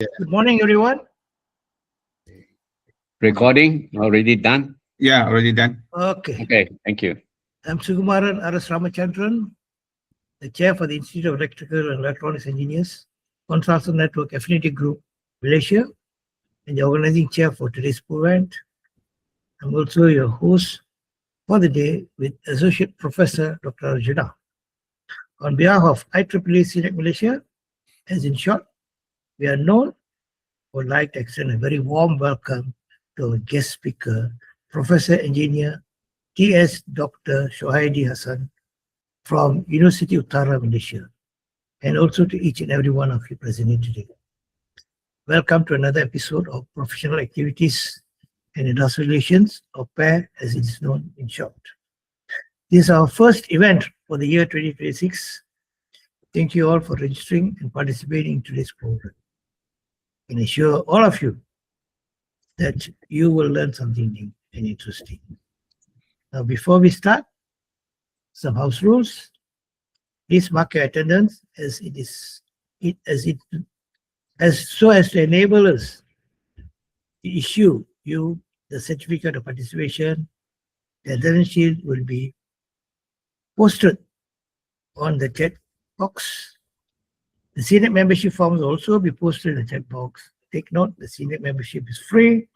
Good morning, everyone. Recording already done? Yeah, already done. Okay, Okay, thank you. I'm Sukumaran Aras Ramachandran, the chair for the Institute of Electrical and Electronics Engineers, Consultant Network Affinity Group, Malaysia, and the organizing chair for today's event. I'm also your host for the day with Associate Professor Dr. Arjuna. On behalf of IEEE CNEC Malaysia, as in short, we are known, would like to extend a very warm welcome to our guest speaker, Professor Engineer T.S. Dr. Suhaidi Hassan from Universiti Utara, Malaysia, and also to each and every one of you present here today. Welcome to another episode of Professional Activities and Industrial Relations, or PAIR as it is known in short. This is our first event for the year 2026. Thank you all for registering and participating in today's program. I can assure all of you that you will learn something new and interesting. Now, before we start, some house rules. Please mark your attendance as so as to enable us to issue you the certificate of participation. The attendance sheet will be posted on the chat box. The CNET membership forms will also be posted in the chat box. Take note, the CNET membership is free.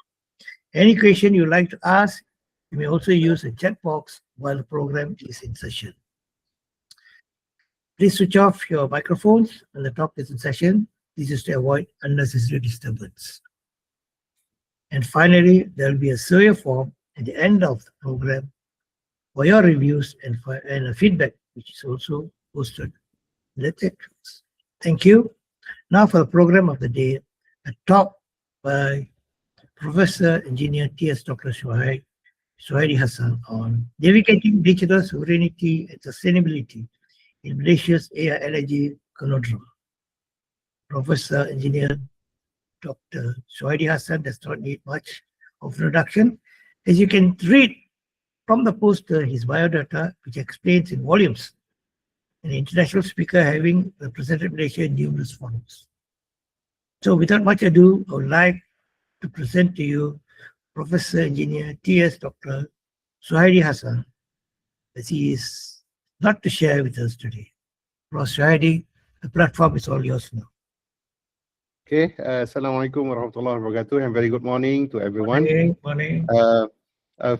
Any question you'd like to ask, you may also use the chat box while the program is in session. Please switch off your microphones when the talk is in session. This is to avoid unnecessary disturbance. And finally, there will be a survey form at the end of the program for your reviews and a feedback, which is also posted in the chat box. Thank you. Now for the program of the day, a talk by Professor Engineer T.S. Dr. Suhaidi Hassan on navigating digital sovereignty and sustainability in Malaysia's AI energy conundrum. Professor Engineer Dr. Suhaidi Hassan does not need much of introduction. As you can read from the poster, his biodata, which explains in volumes, an international speaker having represented Malaysia in numerous forums. So without much ado, I would like to present to you Professor Engineer T.S. Dr. Suhaidi Hassan, as he is not to share with us today. Prof. Suhaidi, the platform is all yours now. Okay, Assalamualaikum warahmatullahi wabarakatuh, and very good morning to everyone. Morning.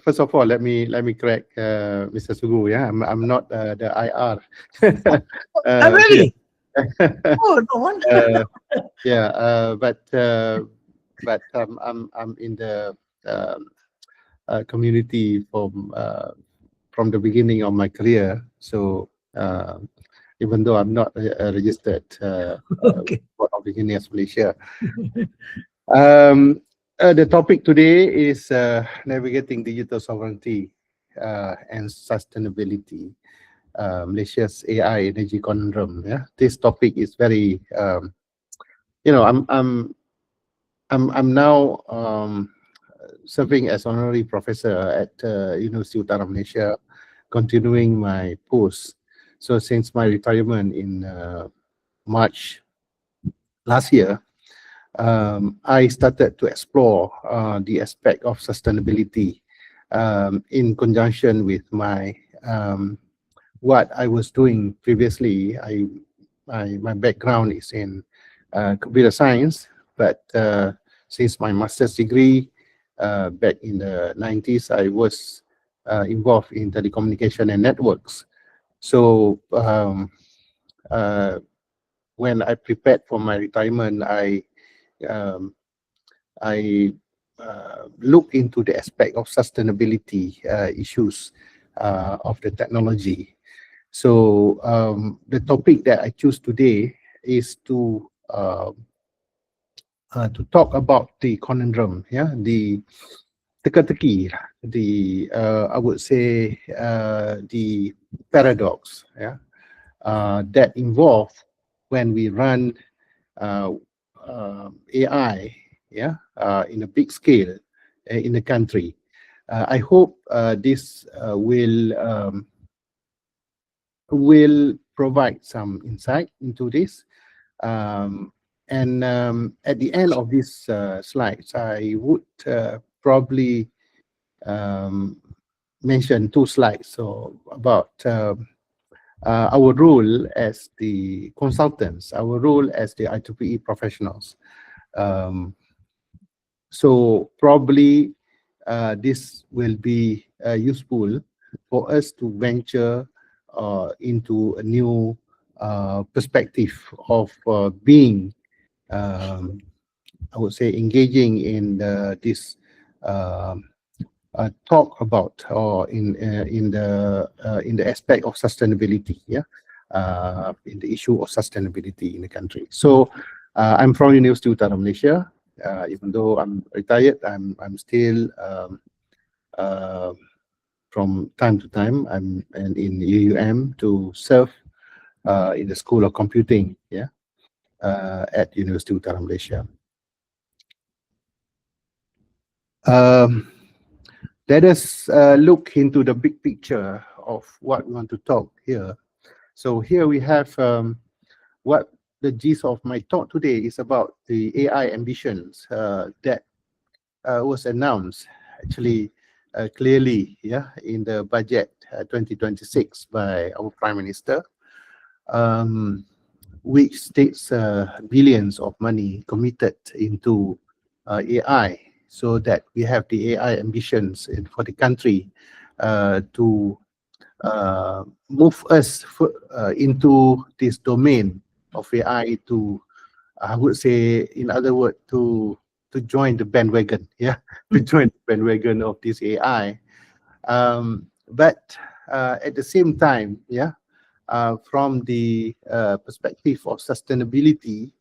First of all, let me correct Mr. Sugu. Yeah, I'm not the IR. Really? Oh, no wonder. But I'm in the community from the beginning of my career. So even though I'm not registered Okay. Board of Engineers Malaysia. The topic today is navigating digital sovereignty and sustainability. Malaysia's AI energy conundrum. Yeah, this topic is very. I'm now serving as honorary professor at Universiti Utara, Malaysia, continuing my post. So since my retirement in March last year, I started to explore the aspect of sustainability in conjunction with my what I was doing previously. My background is in computer science, but since my master's degree back in the 90s, I was involved in telecommunication and networks. So when I prepared for my retirement, I looked into the aspect of sustainability issues of the technology. So the topic that I choose today is to talk about the conundrum, the teka-teki, I would say the paradox, that involve when we run AI, in a big scale in the country. I hope this will provide some insight into this. at the end of these slides, I would probably mention 2 slides so about our role as the consultants, our role as the IEEE professionals. So probably this will be useful for us to venture into a new perspective of being, I would say, engaging in this talk about or in the aspect of sustainability, in the issue of sustainability in the country. So I'm from Universiti Utara, Malaysia. Even though I'm retired, I'm still from time to time I'm in UUM to serve in the School of Computing, at Universiti Utara, Malaysia. Let us look into the big picture of what we want to talk here. So here we have what the gist of my talk today is about the AI ambitions that was announced actually clearly, in the budget 2026 by our Prime Minister, which states billions of money committed into AI, so that we have the AI ambitions for the country to move us into this domain of AI to, I would say, in other words, to join the bandwagon, to join the bandwagon of this AI. But at the same time, from the perspective of sustainability,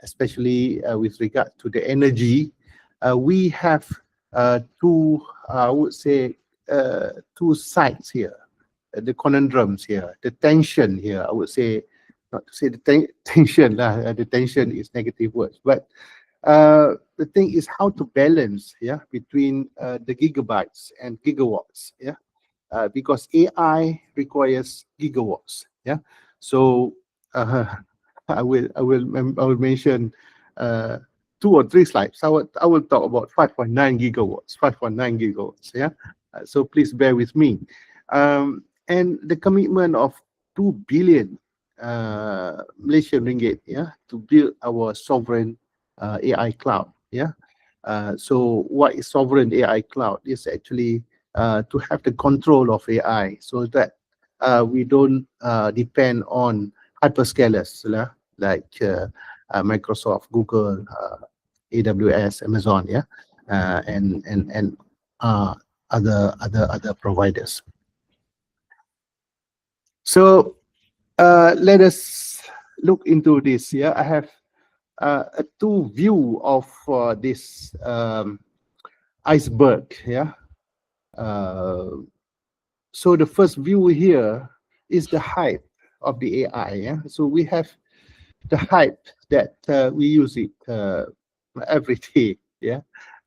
especially with regard to the energy, we have two, I would say, 2 sides here, the conundrums here, the tension here. I would say, not to say the tension, the tension is negative words, but the thing is how to balance, between the gigabytes and gigawatts, because AI requires gigawatts, So I will mention 2 or 3 slides. I will talk about 5.9 gigawatts, 5.9 gigawatts, so please bear with me. And the commitment of 2 billion Malaysian ringgit, to build our sovereign AI cloud, so what is sovereign AI cloud? Is actually to have the control of AI, so that we don't depend on hyperscalers like Microsoft, Google, AWS, Amazon, and other providers. So let us look into this. I have a 2 view of this iceberg. So the first view here is the hype of the AI. So we have the hype that we use it every day.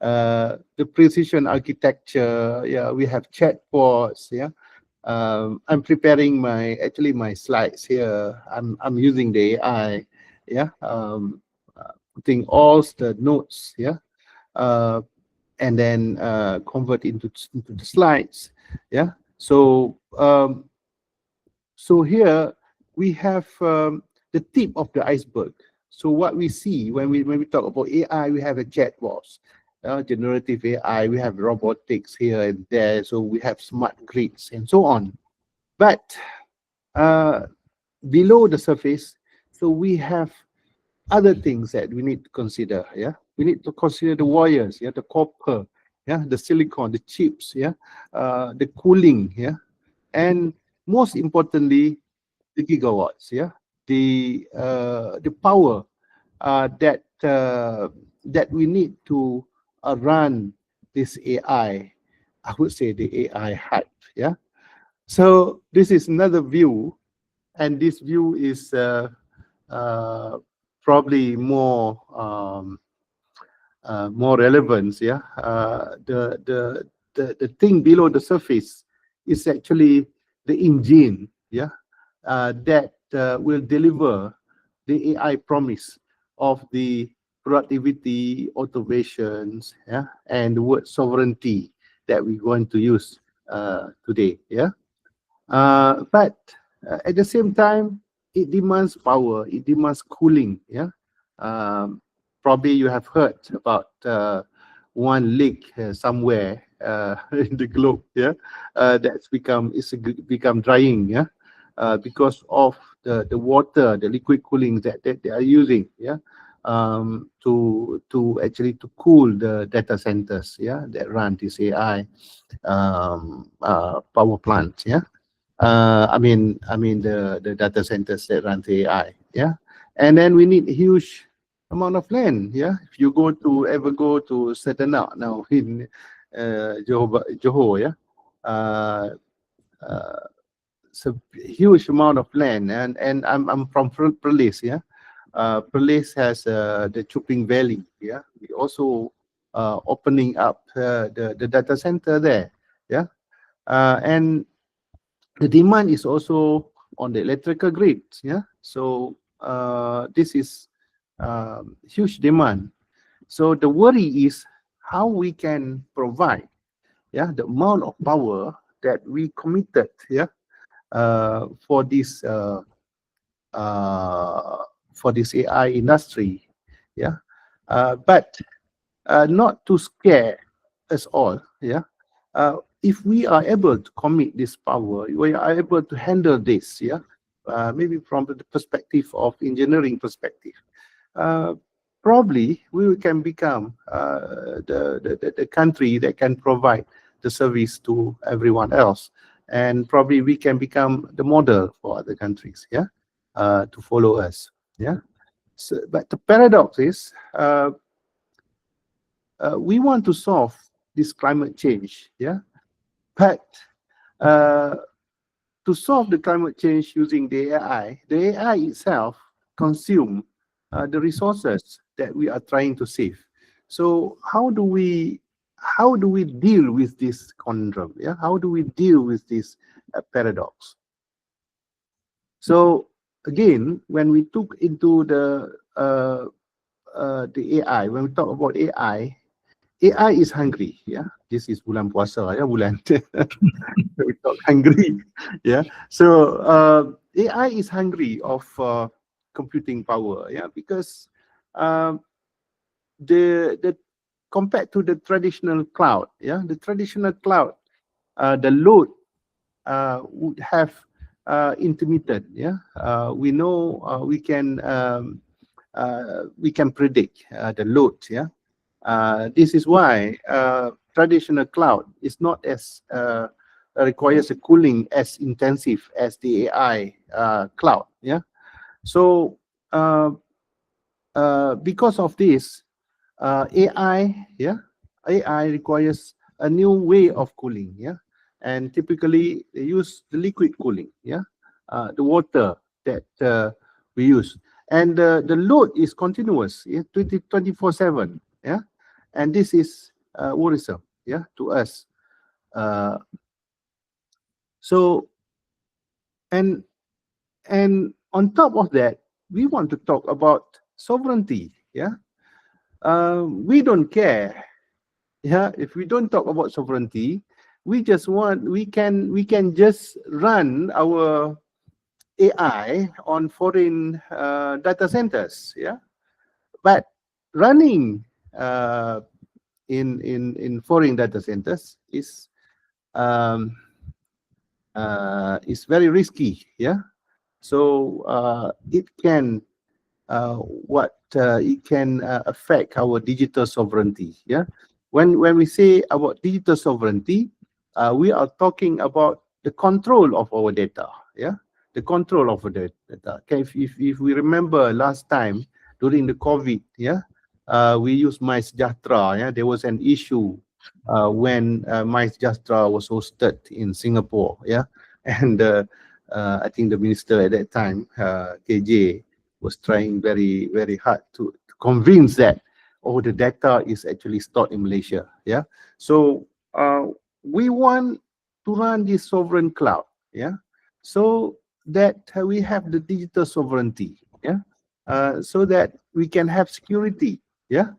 The precision architecture. We have chatbots. I'm preparing my slides here. I'm using the AI. Putting all the notes. And then convert into the slides. So so here we have the tip of the iceberg. So what we see when we talk about AI, we have a chatbots, generative AI, we have robotics here and there, so we have smart grids and so on. But below the surface, so we have other things that we need to consider. We need to consider the wires, the copper, the silicon, the chips, the cooling, and most importantly, the gigawatts, the power that we need to run this AI. I would say the AI hype. So this is another view, and this view is probably more relevant. The thing below the surface is actually the engine, that will deliver the AI promise of the productivity, automations, yeah, and the word sovereignty that we're going to use today, yeah. But at the same time, it demands power, it demands cooling, yeah. Probably you have heard about one lake somewhere in the globe, yeah, that's become drying, yeah, because of the water, the liquid cooling that they are using, yeah, to actually to cool the data centers, yeah, that run this AI power plants, yeah. I mean the data centers that run the AI, yeah. And then we need huge amount of land, yeah. If you ever go to Sedenak now in Johor, yeah, it's a huge amount of land, and I'm from Perlis, yeah. Perlis has the Chuping Valley, yeah. We also opening up the data center there, yeah. And the demand is also on the electrical grid, yeah. So this is huge demand. So the worry is how we can provide, yeah, the amount of power that we committed, yeah, for this AI industry, yeah. But not to scare us all, yeah. If we are able to commit this power, we are able to handle this, yeah. Maybe from the perspective of engineering perspective, probably we can become the country that can provide the service to everyone else, and probably we can become the model for other countries, yeah, to follow us, yeah. So, but the paradox is, we want to solve this climate change, yeah, but to solve the climate change using the AI itself consume the resources that we are trying to save. So how do we deal with this conundrum? Yeah, how do we deal with this paradox? So again, when we took into the AI, when we talk about AI is hungry. Yeah, this is bulan puasa, yeah, bulan we talk hungry. Yeah, so AI is hungry of computing power. Yeah, because the compared to the traditional cloud, yeah, the traditional cloud, the load would have intermittent. Yeah, we know we can predict the load. Yeah. This is why traditional cloud is not as requires a cooling as intensive as the AI cloud. Yeah. So because of this, AI requires a new way of cooling. Yeah. And typically they use the liquid cooling. Yeah. The water that we use, and the load is continuous. Yeah, 24/7. Yeah. And this is worrisome, yeah, to us. So and on top of that, we want to talk about sovereignty. Yeah, we don't care. Yeah, if we don't talk about sovereignty, we can just run our AI on foreign data centers. Yeah, but running in foreign data centers is very risky. Yeah, so it can affect our digital sovereignty. Yeah, when we say about digital sovereignty, we are talking about the control of our data. Yeah, the control of the data. Okay, if we remember last time during the COVID, yeah, we used MySejahtera. Yeah, there was an issue when MySejahtera was hosted in Singapore. Yeah, and I think the minister at that time, KJ, was trying very, very hard to convince that, oh, the data is actually stored in Malaysia. Yeah. So we want to run this sovereign cloud. Yeah. So that we have the digital sovereignty. Yeah. So that we can have security. Yeah.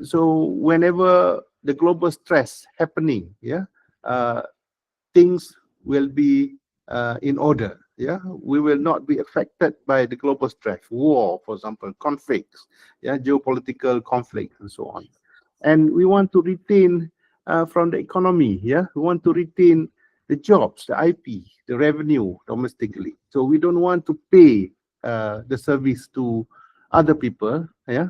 So whenever the global stress happening, yeah, things will be in order. Yeah, we will not be affected by the global stress, war, for example, conflicts, yeah, geopolitical conflicts, and so on. And we want to retain from the economy. Yeah, we want to retain the jobs, the IP, the revenue domestically. So we don't want to pay the service to other people. Yeah,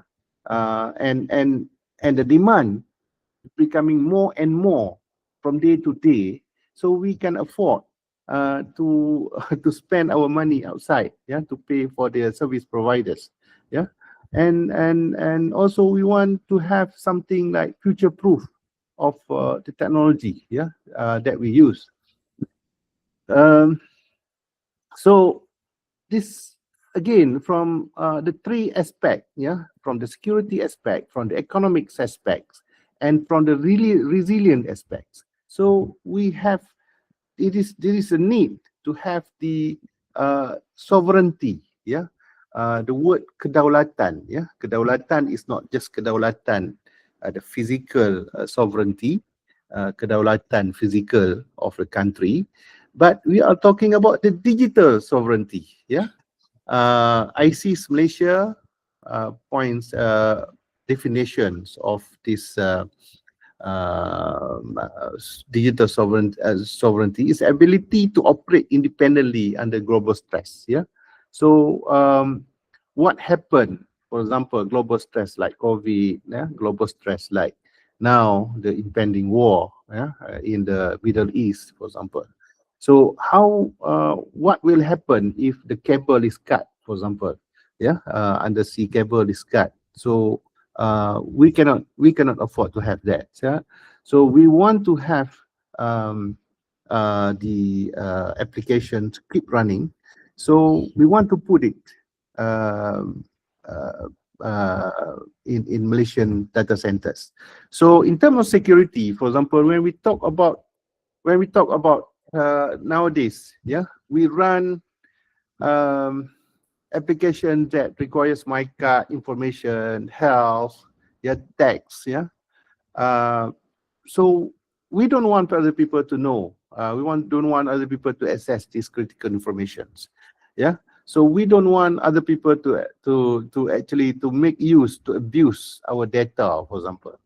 and the demand becoming more and more from day to day, so we can afford to to spend our money outside, yeah, to pay for their service providers, yeah, and also we want to have something like future proof of the technology, yeah, that we use. So this again from the three aspects, yeah, from the security aspect, from the economics aspects, and from the really resilient aspects. So we have, there is a need to have the sovereignty, yeah. The word kedaulatan, yeah, kedaulatan is not just kedaulatan, the physical sovereignty, kedaulatan physical of the country, but we are talking about the digital sovereignty, yeah. ICIS Malaysia points definitions of this digital sovereignty is ability to operate independently under global stress. Yeah. So what happened? For example, global stress like COVID, yeah, global stress like now the impending war, yeah, in the Middle East, for example. So how what will happen if the cable is cut, for example, yeah, undersea cable is cut? So we cannot afford to have that. Yeah? So we want to have the application to keep running. So we want to put it in Malaysian data centers. So in terms of security, for example, when we talk about nowadays, yeah, we run application that requires my card information, health, yeah, tax, yeah. So we don't want other people to know. Don't want other people to access these critical informations, yeah. So we don't want other people to actually to make use, to abuse our data, for example.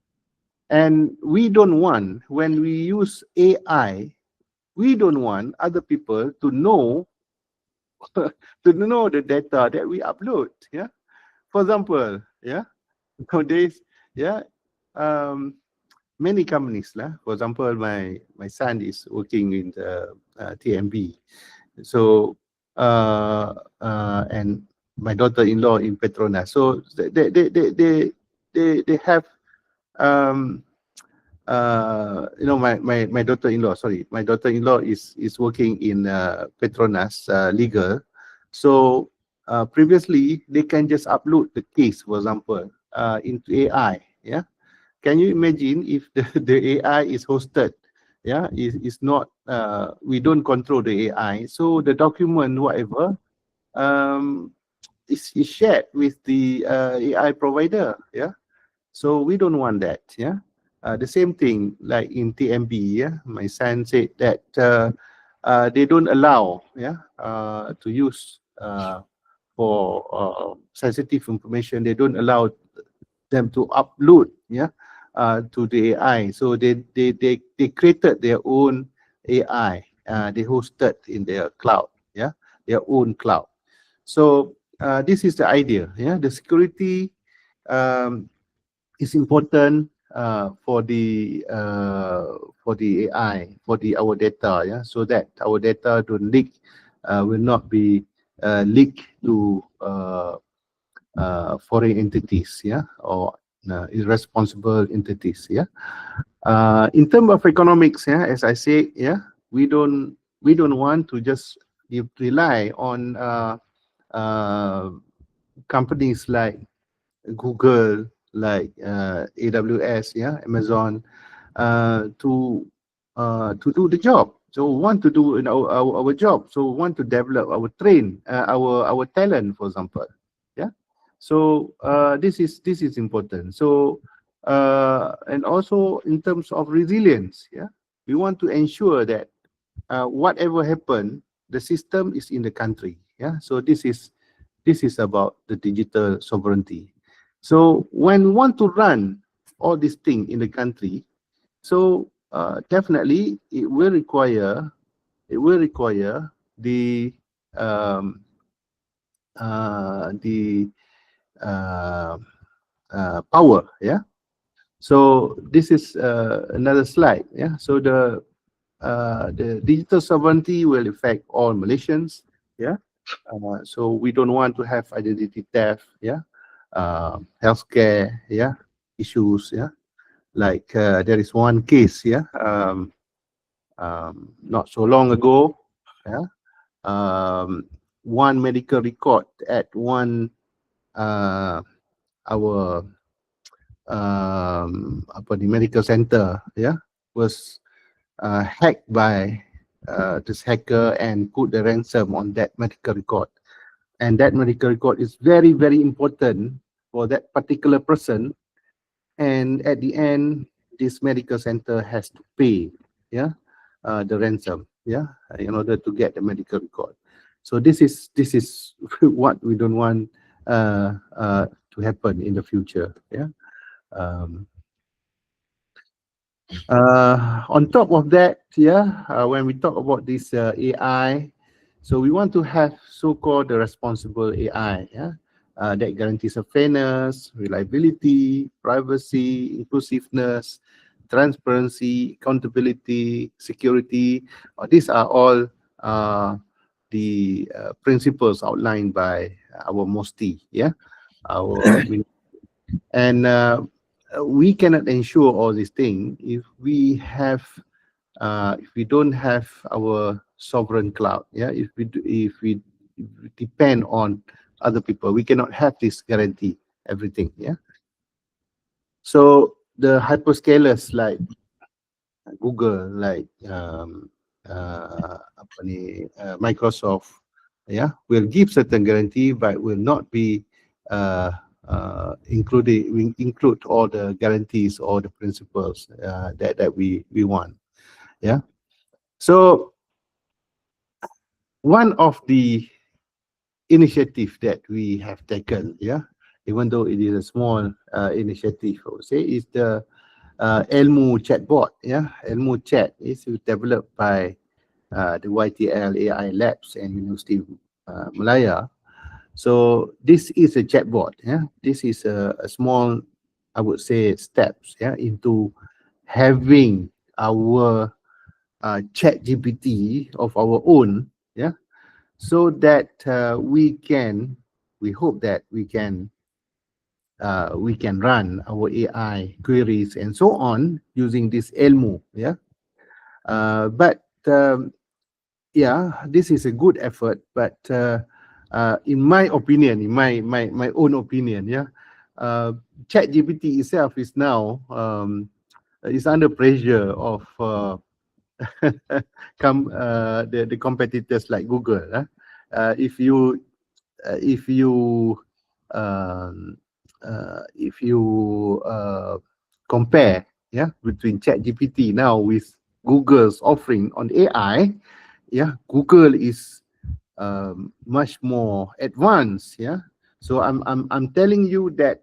And we don't want, when we use AI, we don't want other people to know the data that we upload. Yeah, for example, yeah, nowadays, yeah, many companies lah. For example, my son is working in the TMB, so and my daughter-in-law in Petronas. So they have you know, my daughter-in-law, sorry, my daughter-in-law is working in Petronas legal. So previously they can just upload the case, for example, into AI. Yeah, can you imagine if the AI is hosted? Yeah, is not we don't control the AI, so the document whatever is shared with the AI provider. Yeah, so we don't want that. Yeah. The same thing like in TMB, yeah, my son said that they don't allow, yeah, to use for sensitive information. They don't allow them to upload, yeah, to the AI. So they created their own AI. They hosted in their cloud, yeah, their own cloud. So this is the idea, yeah. The security is important for the AI, for our data, yeah, so that our data don't leak, will not be leaked to foreign entities, yeah, or irresponsible entities, yeah. In terms of economics, yeah, as I say, yeah, we don't want to just rely on companies like Google, like AWS, yeah, Amazon, to do the job. So we want to do our job. So we want to develop our talent, for example. Yeah. So this is important. So and also in terms of resilience, yeah, we want to ensure that whatever happen, the system is in the country. Yeah, so this is about the digital sovereignty. So when we want to run all these things in the country, so definitely it will require the power. Yeah. So this is another slide. Yeah. So the digital sovereignty will affect all Malaysians. Yeah. So we don't want to have identity theft. Yeah. Healthcare. Yeah. Issues. Yeah. Like there is one case. Yeah. Not so long ago. Yeah. One medical record at one our apa ni, medical center, yeah, was hacked by this hacker and put the ransom on that medical record. And that medical record is very, very important for that particular person. And at the end, this medical center has to pay, yeah, the ransom, yeah, in order to get the medical record. So this is what we don't want to happen in the future, yeah. On top of that, yeah, when we talk about this AI, so we want to have so-called the responsible AI, yeah, that guarantees a fairness, reliability, privacy, inclusiveness, transparency, accountability, security. These are all the principles outlined by our MOSTI, yeah, and we cannot ensure all these things if we don't have our sovereign cloud. Yeah, if we depend on other people, we cannot have this guarantee everything. Yeah. So the hyperscalers like Google, like Microsoft, yeah, will give certain guarantee, but will not be we include all the guarantees or the principles that we want. Yeah. So one of the initiative that we have taken, yeah, even though it is a small initiative, I would say, is the Ilmu chatbot. Yeah, Ilmu chat is developed by the YTL AI Labs and Universiti Malaya. So this is a chatbot. Yeah, this is a small, I would say, steps, yeah, into having our chat GPT of our own. Yeah, so that we hope that we can run our AI queries and so on using this Ilmu. Yeah, but yeah, this is a good effort, but in my opinion, in my own opinion, yeah, ChatGPT itself is now is under pressure of the competitors like Google. If you compare, yeah, between ChatGPT now with Google's offering on AI, yeah, Google is much more advanced. Yeah, so I'm telling you that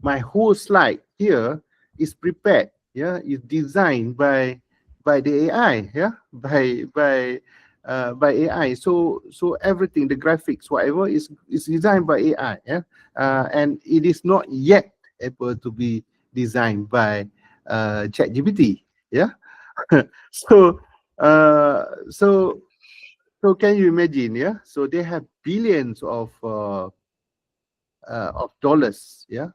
my whole slide here is prepared. Yeah, is designed by the AI. Yeah, by AI. So everything, the graphics, whatever, is designed by AI. Yeah, and it is not yet able to be designed by ChatGPT. Yeah, so so can you imagine? Yeah, so they have billions of dollars, yeah,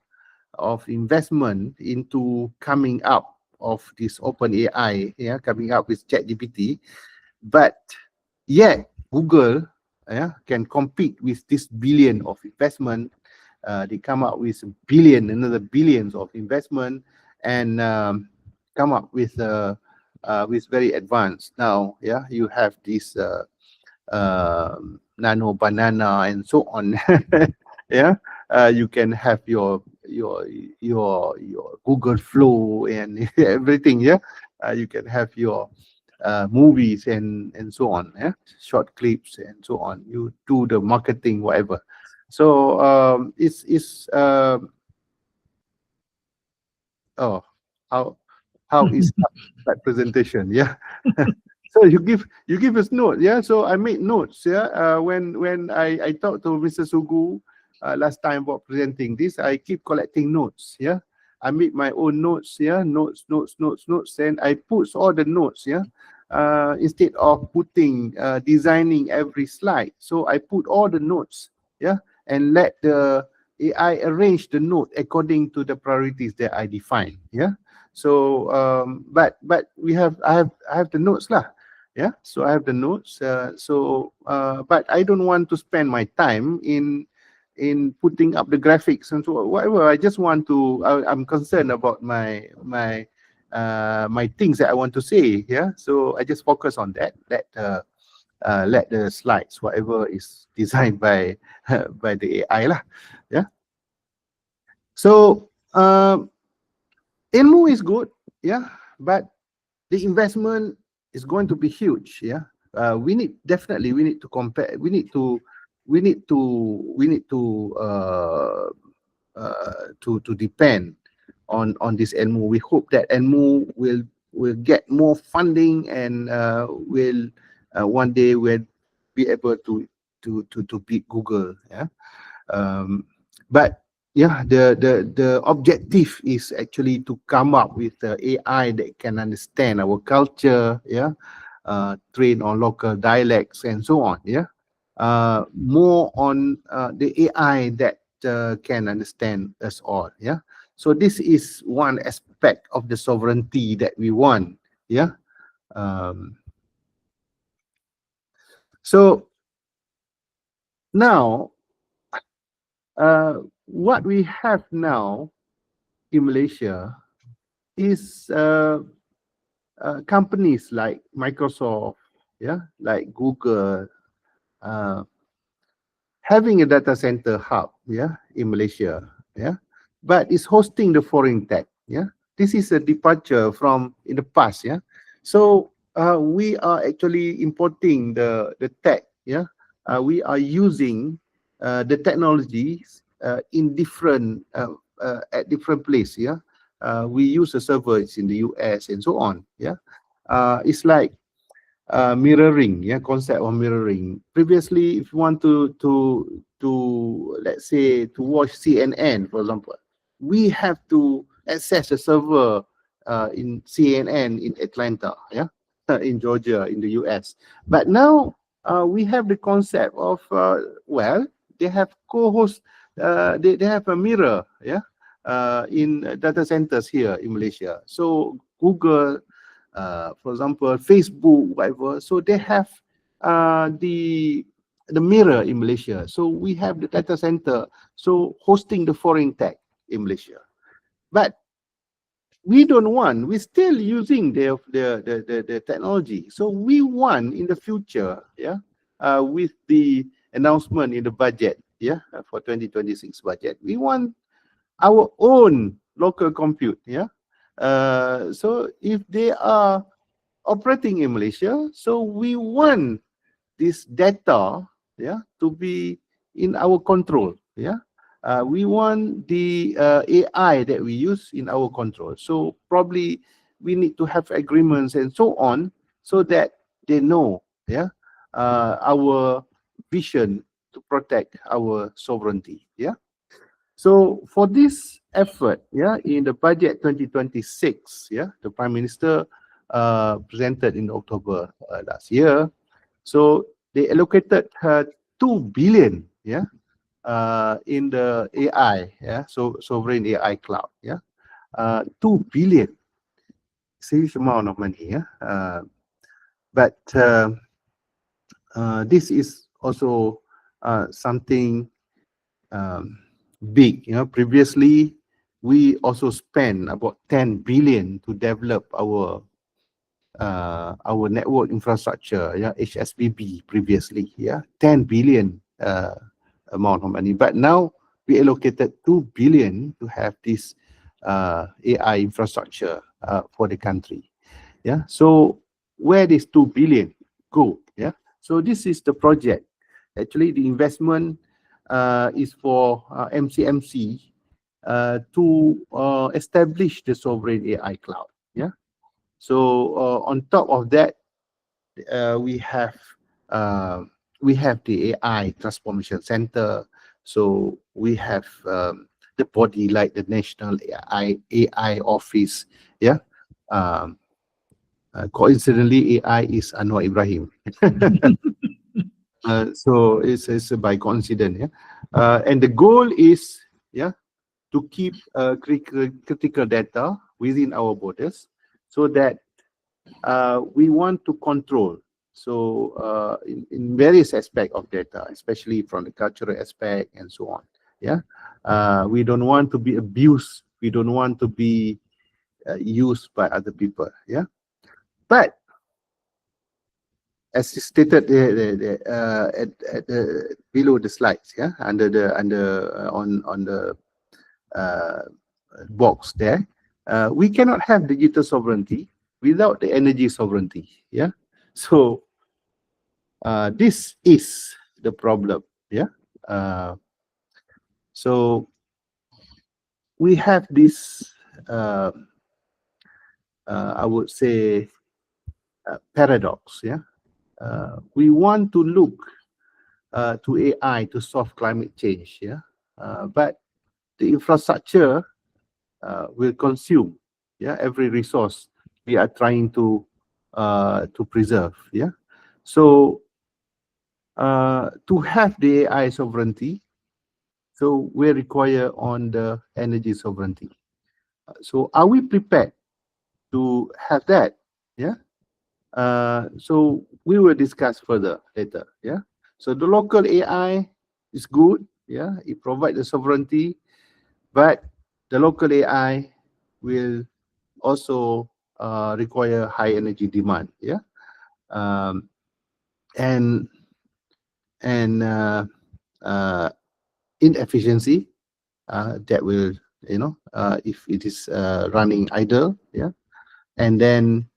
of investment into coming up of this open AI, yeah, coming up with ChatGPT, but yet Google, yeah, can compete with this billion of investment. They come up with another billions of investment, and come up with very advanced. Now, yeah, you have this nano banana and so on. Yeah, You can have your Google Flow and everything. Yeah, you can have your movies and so on. Yeah, short clips and so on. You do the marketing, whatever. So it's oh, how is that presentation? Yeah. So you give us note, yeah. So I made notes, yeah. When I talked to Mr. Sugu last time about presenting this, I keep collecting notes, yeah. I make my own notes, yeah. Notes, and I put all the notes, yeah. Instead of putting designing every slide, so I put all the notes, yeah, and let the AI arrange the note according to the priorities that I define, yeah. So but I have the notes lah. Yeah, so I have the notes. But I don't want to spend my time in putting up the graphics and so whatever. I just want to. I'm concerned about my things that I want to say. Yeah, so I just focus on that. Let the slides, whatever is designed by by the AI lah. Yeah. So ilmu is good. Yeah, but the investment is going to be huge. Yeah, we need to compare. We need to depend on this ilmu. We hope that ilmu will get more funding and will one day will be able to beat Google. Yeah, but yeah, the objective is actually to come up with the AI that can understand our culture, yeah, train on local dialects and so on, yeah. More on the AI that can understand us all, yeah. So this is one aspect of the sovereignty that we want, yeah. So now, what we have now in Malaysia is companies like Microsoft, yeah, like Google, having a data center hub, yeah, in Malaysia, yeah, but it's hosting the foreign tech, yeah. This is a departure from in the past, yeah. So we are actually importing the tech, yeah. We are using the technologies in different at different place, yeah. We use the servers in the US and so on, yeah. It's like mirroring, yeah, concept of mirroring. Previously, if you want to let's say to watch CNN, for example, we have to access the server in CNN in Atlanta, yeah, in Georgia, in the US. But now we have the concept of well, they have co-host, they have a mirror, yeah, in data centers here in Malaysia. So Google, for example, Facebook, whatever. So they have the mirror in Malaysia. So we have the data center, so hosting the foreign tech in Malaysia. But we don't want, we're still using the technology. So we want in the future, yeah, with the announcement in the budget, yeah, for 2026 budget, we want our own local compute, yeah. So if they are operating in Malaysia, so we want this data, yeah, to be in our control, yeah. We want the AI that we use in our control. So probably we need to have agreements and so on, so that they know, yeah, our vision to protect our sovereignty, yeah. So for this effort, yeah, in the budget 2026, yeah, the Prime Minister presented in October last year. So they allocated 2 billion, yeah, in the AI, yeah, so sovereign AI cloud, yeah, 2 billion, it's a huge amount of money, yeah. But this is also something big, you know. Previously, we also spent about 10 billion to develop our network infrastructure, yeah, HSBB previously, yeah, 10 billion amount of money. But now we allocated 2 billion to have this AI infrastructure for the country. Yeah. So where this 2 billion go? Yeah. So this is the project. Actually, the investment is for MCMC to establish the sovereign AI cloud. Yeah. So on top of that, we have the AI transformation center. So we have the body like the National AI Office. Yeah. Coincidentally, AI is Anwar Ibrahim. So it's by coincidence. Yeah. And the goal is, yeah, to keep critical data within our borders, so that we want to control. So in various aspects of data, especially from the cultural aspect and so on. Yeah. We don't want to be abused. We don't want to be used by other people. Yeah. But as stated at the below the slides, yeah, on the box there, we cannot have digital sovereignty without the energy sovereignty. Yeah. So this is the problem. Yeah. So we have this I would say paradox. Yeah. We want to look to AI to solve climate change. Yeah. But the infrastructure will consume, yeah, every resource we are trying to preserve. Yeah. So to have the AI sovereignty, so we require on the energy sovereignty. So are we prepared to have that? Yeah. So we will discuss further later. Yeah. So the local AI is good. Yeah, it provides the sovereignty, but the local AI will also require high energy demand. Yeah. And inefficiency that will, if it is running idle. Yeah. And then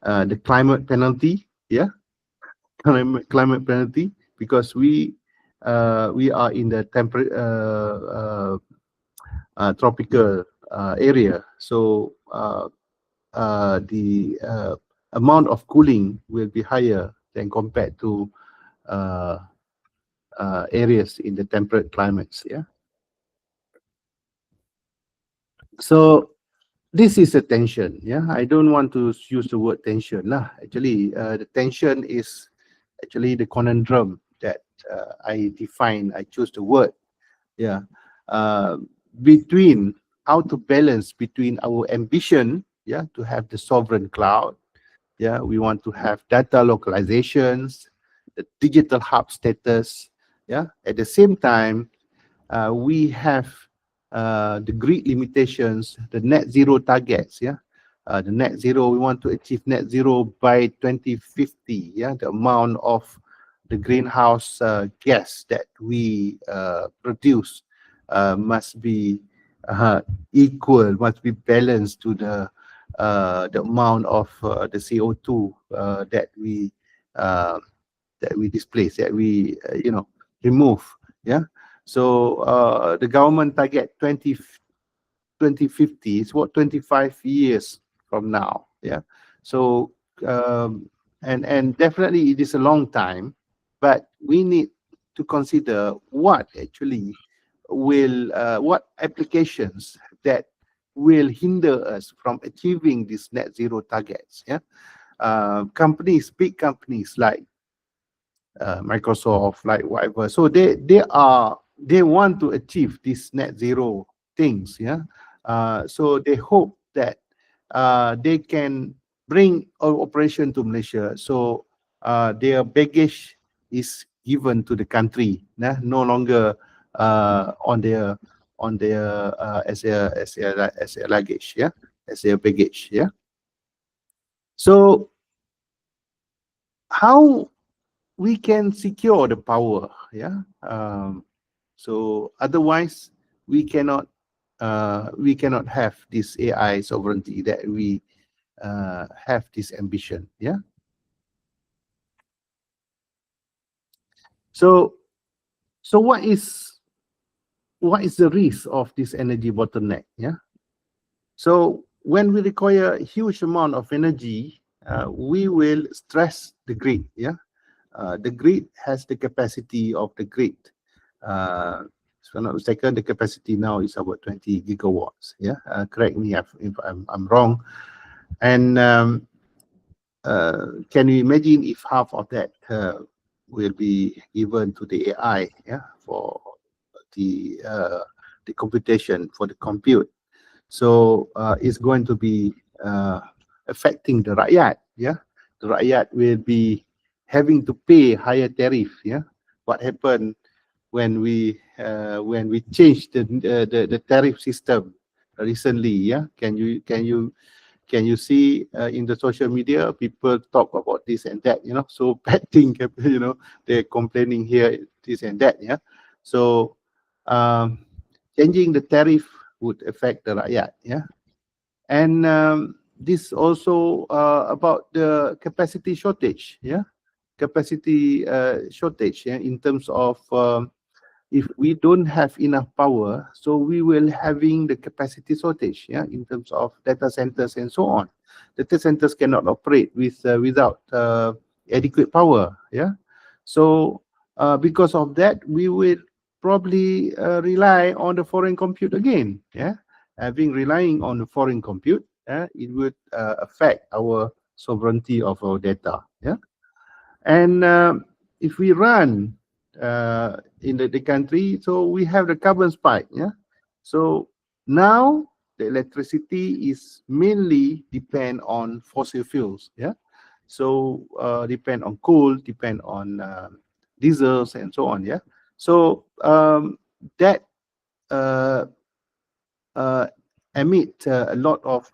the climate penalty. Yeah. Climate penalty, because we are in the temperate tropical area. So the amount of cooling will be higher than compared to areas in the temperate climates. Yeah. So this is a tension. Yeah. I don't want to use the word tension. Actually, the tension is actually the conundrum that I choose the word. Yeah. Between how to balance between our ambition, yeah, to have the sovereign cloud. Yeah, we want to have data localizations, the digital hub status. Yeah, at the same time, we have the grid limitations, the net zero targets. Yeah, the net zero, we want to achieve net zero by 2050. Yeah, the amount of the greenhouse gas that we produce must be equal, must be balanced to the amount of the CO2 that we displace, that we remove. Yeah. So the government target 2050 is what, 25 years from now. Yeah. So and definitely it is a long time, but we need to consider what actually will what applications that will hinder us from achieving these net zero targets. Yeah. Companies, big companies like Microsoft, like whatever, so they want to achieve these net zero things. Yeah. So they hope that they can bring our operation to Malaysia, so their baggage is given to the country, no longer on their as a luggage. Yeah, as their baggage. Yeah. So how we can secure the power? Yeah. So otherwise we cannot have this AI sovereignty, that we have this ambition. Yeah. So what is the risk of this energy bottleneck? Yeah. So when we require a huge amount of energy, we will stress the grid. Yeah. The grid has the capacity of the grid. If I'm not mistaken, the capacity now is about 20 gigawatts. Yeah, correct me if I'm wrong. And can you imagine if half of that will be given to the AI? Yeah, for the computation, for the compute. So it's going to be affecting the rakyat. Yeah, the rakyat will be having to pay higher tariff. Yeah, what happened when we changed the tariff system recently? Yeah, can you see in the social media people talk about this and that? You know, so bad thing. You know, they're complaining here, this and that. Yeah, so changing the tariff would affect the rakyat. Yeah, and this also about the capacity shortage. Yeah, capacity shortage. Yeah, in terms of if we don't have enough power, so we will having the capacity shortage. Yeah, in terms of data centers and so on. Data centers cannot operate without adequate power. Yeah, so because of that, we will probably rely on the foreign compute again. Yeah, relying on the foreign compute, it would affect our sovereignty of our data. Yeah, and if we run in the country, so we have the carbon spike. Yeah, so now the electricity is mainly depend on fossil fuels. Yeah, so depend on coal, depend on diesels and so on. Yeah, so that emit a lot of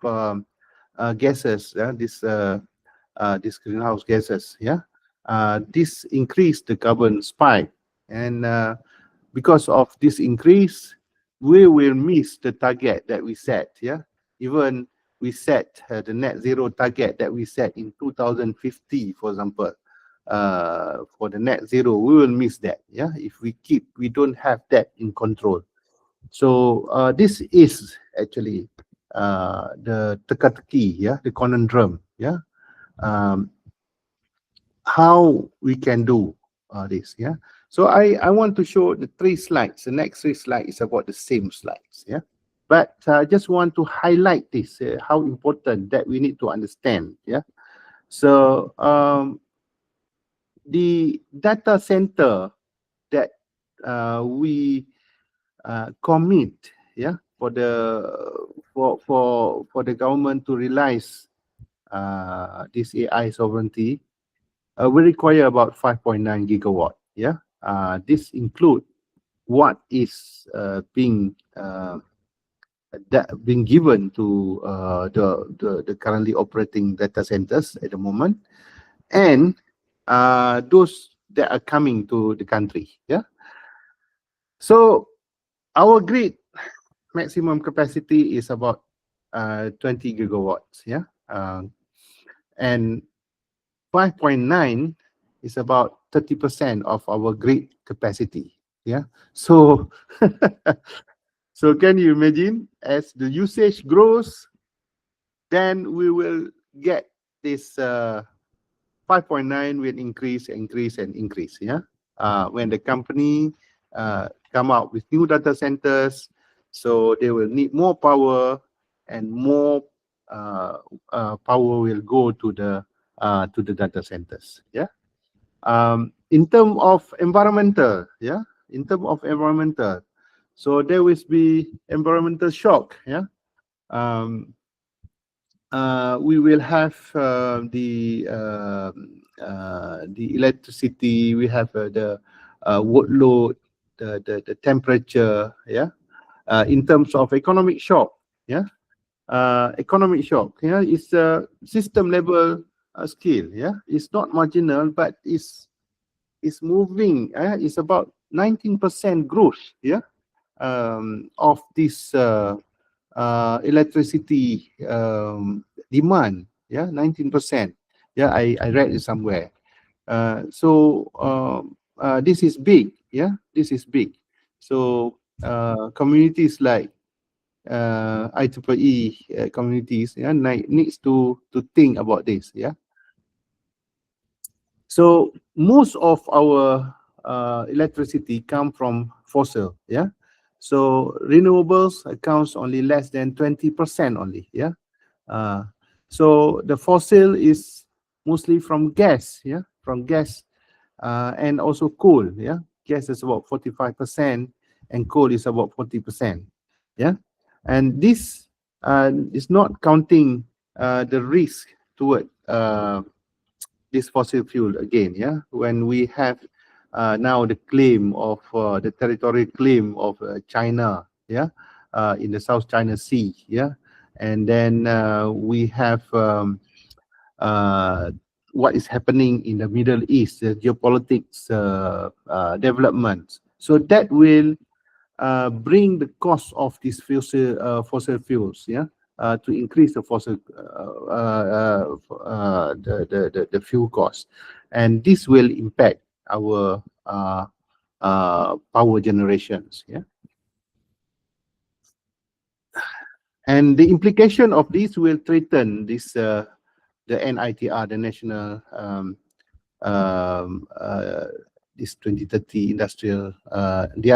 gases. These greenhouse gases. Yeah, this increase the carbon spike, and because of this increase, we will miss the target that we set. Yeah, even we set the net zero target that we set in 2050, for example. For the net zero, we will miss that. Yeah, if we don't have that in control. So this is actually the teka-teki, yeah, the conundrum. Yeah, how we can do this. Yeah, so I want to show the 3 slides. The next 3 slides is about the same slides. Yeah, but I just want to highlight this, how important that we need to understand. Yeah, so the data center that we commit, yeah, for the government to realize this AI sovereignty, we require about 5.9 gigawatt. Yeah, this include what is being given to the currently operating data centers at the moment, and those that are coming to the country. Yeah, so our grid maximum capacity is about 20 gigawatts. Yeah, and 5.9 is about 30% of our grid capacity. Yeah, so so can you imagine, as the usage grows, then we will get this 5.9 will increase. Yeah, when the company come out with new data centers, so they will need more power, and more power will go to the data centers. Yeah, in terms of environmental. Yeah, in terms of environmental, so there will be environmental shock. Yeah, we will have the electricity. We have the workload, the temperature. Yeah, in terms of economic shock. Yeah, economic shock. Yeah, it's a system level scale. Yeah, it's not marginal, but it's moving. It's about 19% growth. Yeah, of this electricity demand. Yeah, 19%. Yeah, I read it somewhere. This is big. Yeah, this is big. So communities like IEEE communities, yeah, needs to think about this. Yeah. So most of our electricity come from fossil. Yeah. So renewables accounts only less than 20% only. Yeah. So the fossil is mostly from gas. Yeah, from gas and also coal. Yeah, gas is about 45% and coal is about 40%. Yeah, and this is not counting the risk toward this fossil fuel again. Yeah, when we have now the claim of the territorial claim of China. Yeah, in the South China Sea. Yeah, and then we have what is happening in the Middle East, the geopolitics developments. So that will bring the cost of these fossil fuels, yeah, to increase the fossil the fuel cost, and this will impact our power generations, yeah. And the implication of this will threaten this the NITR, the national this 2030 industrial the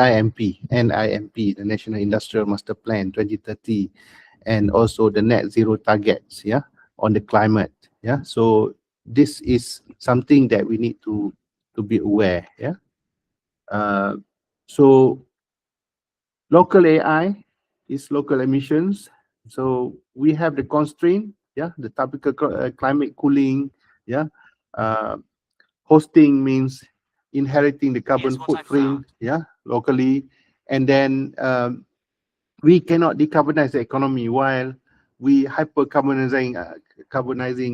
NIMP, the National Industrial Master Plan 2030, and also the net zero targets, yeah, on the climate. Yeah, so this is something that we need to be aware. Yeah. So local AI is local emissions. So we have the constraint, yeah, the topical climate cooling, yeah. Hosting means inheriting the carbon footprint, yeah, locally, and then we cannot decarbonize the economy while we carbonizing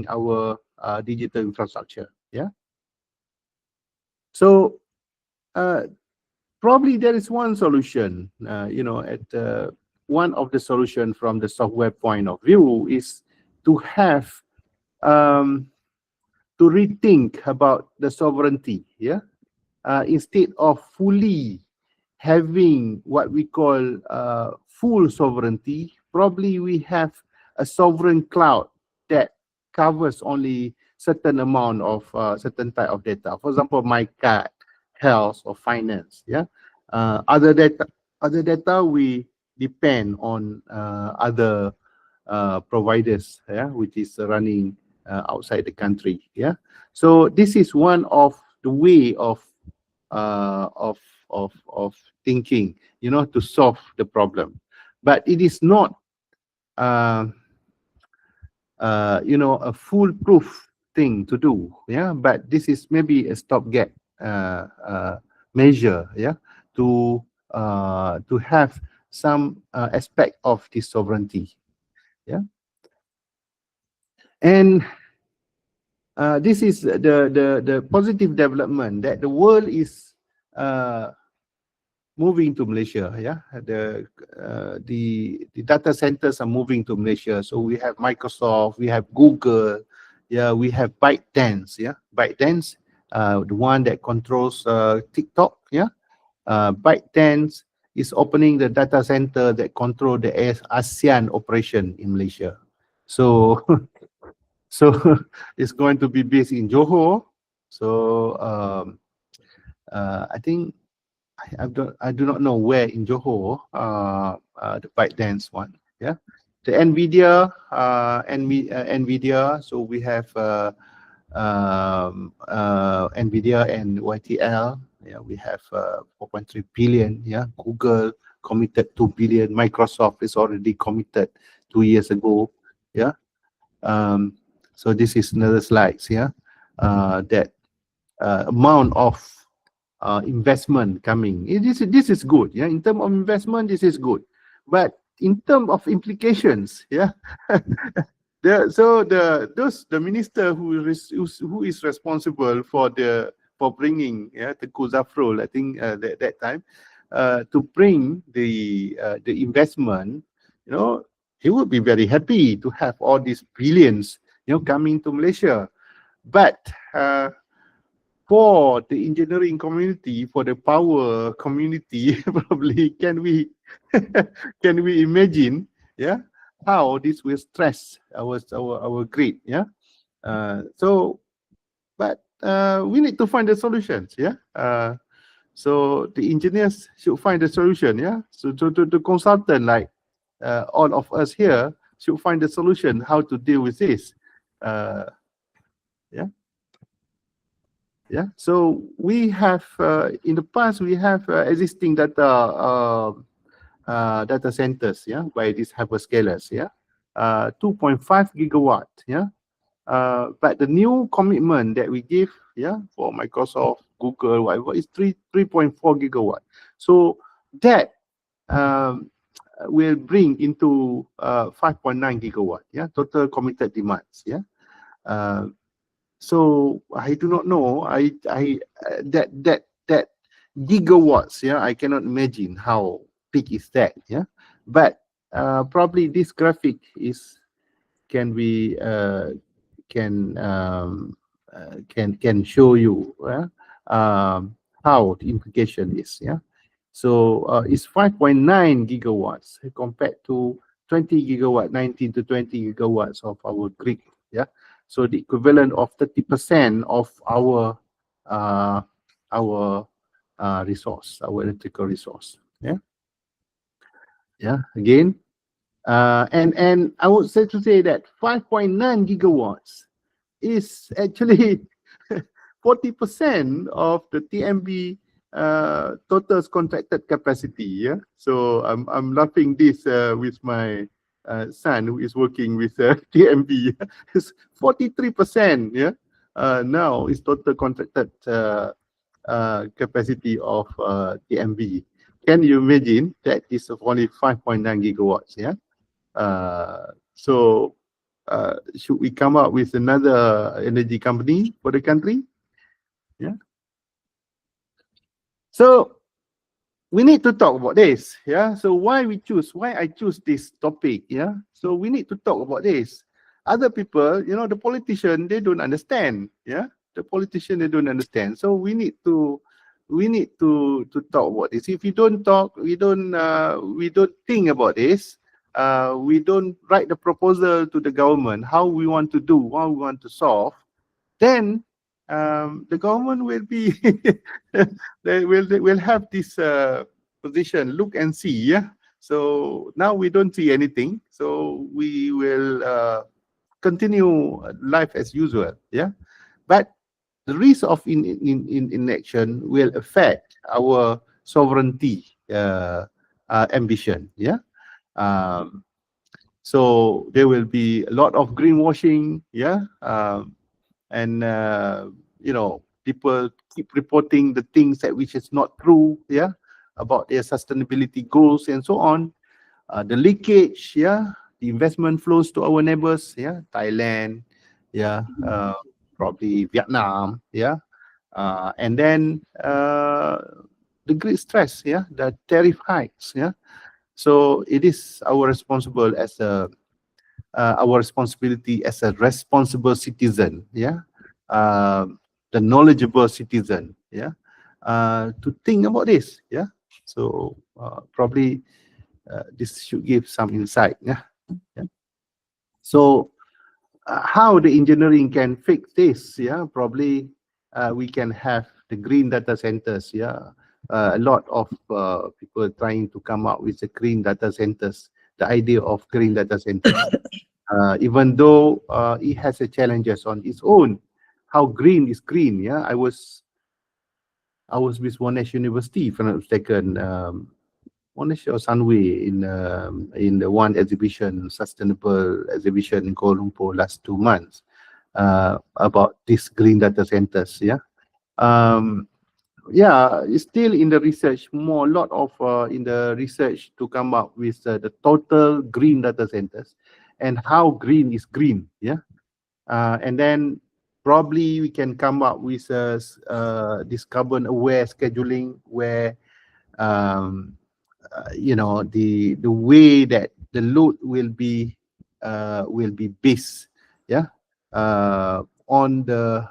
our digital infrastructure, yeah. So probably there is one solution, you know, at one of the solution from the software point of view is to have to rethink about the sovereignty, yeah. Instead of fully having what we call full sovereignty, probably we have a sovereign cloud that covers only certain amount of certain type of data. For example, my card, health, or finance. Yeah, other data we depend on other providers. Yeah, which is running outside the country. Yeah, so this is one of the way of thinking, you know, to solve the problem, but it is not you know, a foolproof thing to do. Yeah, but this is maybe a stopgap measure, yeah, to have some aspect of this sovereignty. Yeah, and this is the positive development that the world is moving to Malaysia. Yeah, the data centers are moving to Malaysia. So we have Microsoft, we have Google, yeah, we have ByteDance. Yeah, ByteDance, the one that controls TikTok. Yeah, ByteDance is opening the data center that control the ASEAN operation in Malaysia. So so it's going to be based in Johor. So I think I do not know where in Johor the ByteDance one. Yeah, the NVIDIA NVIDIA. So we have NVIDIA and YTL. Yeah, we have 4.3 billion. Yeah, Google committed 2 billion. Microsoft is already committed 2 years ago. Yeah. So this is another slides. Yeah, that amount of investment coming. This is good. Yeah, in terms of investment, this is good. But in terms of implications, yeah, the minister who is responsible for bringing, yeah, the Zafrul, I think that time, to bring the investment, he would be very happy to have all these billions, coming to Malaysia. But for the engineering community, for the power community, probably can we imagine, how this will stress our grid, but we need to find the solutions, so the engineers should find the solution, so to the consultant like all of us here should find the solution how to deal with this, so we have in the past we have existing data centers, by these hyperscalers, 2.5 gigawatt, but the new commitment that we give, for Microsoft, Google, whatever, is 3.4 gigawatt. So that will bring into 5.9 gigawatt, total committed demands, so I do not know. That gigawatts, I cannot imagine how big is that, But probably this graphic can show you how the implication is, So it's 5.9 gigawatts compared to 20 gigawatt, 19 to 20 gigawatts of our grid, So the equivalent of 30% of our resource, our electrical resource. Again, and I would say that 5.9 gigawatts is actually 40% of the TMB total contracted capacity. So I'm laughing this with my son who is working with TMB. It's 43%. Now is total contracted capacity of TMB. Can you imagine that is only 5.9 gigawatts? So should we come up with another energy company for the country? So we need to talk about this, So why I choose this topic, So we need to talk about this. Other people, the politician, they don't understand, The politician, they don't understand. So we need to talk about this. If we don't talk, we don't think about this. We don't write the proposal to the government how we want to do, how we want to solve. Then the government will be they will have this position, look and see, So now we don't see anything, so we will continue life as usual, But the risk of inaction will affect our sovereignty ambition, so there will be a lot of greenwashing, and people keep reporting the things that which is not true, about their sustainability goals and so on. The leakage, the investment flows to our neighbors, Thailand, probably Vietnam, and then the grid stress, the tariff hikes, So it is our responsibility as a responsible citizen, the knowledgeable citizen, to think about this, So probably this should give some insight, So how the engineering can fix this, probably we can have the green data centers, a lot of people trying to come up with the green data centers, the idea of green data centers, even though it has a challenges on its own. How green is green? I was with Monash University, if I'm not mistaken, Monash or Sunway in the one exhibition, sustainable exhibition in Kuala Lumpur last 2 months, about these green data centers. It's still in the research, a lot of in the research to come up with the total green data centers and how green is green, and then probably we can come up with this carbon aware scheduling where you know, the way that the load will be based, yeah, on the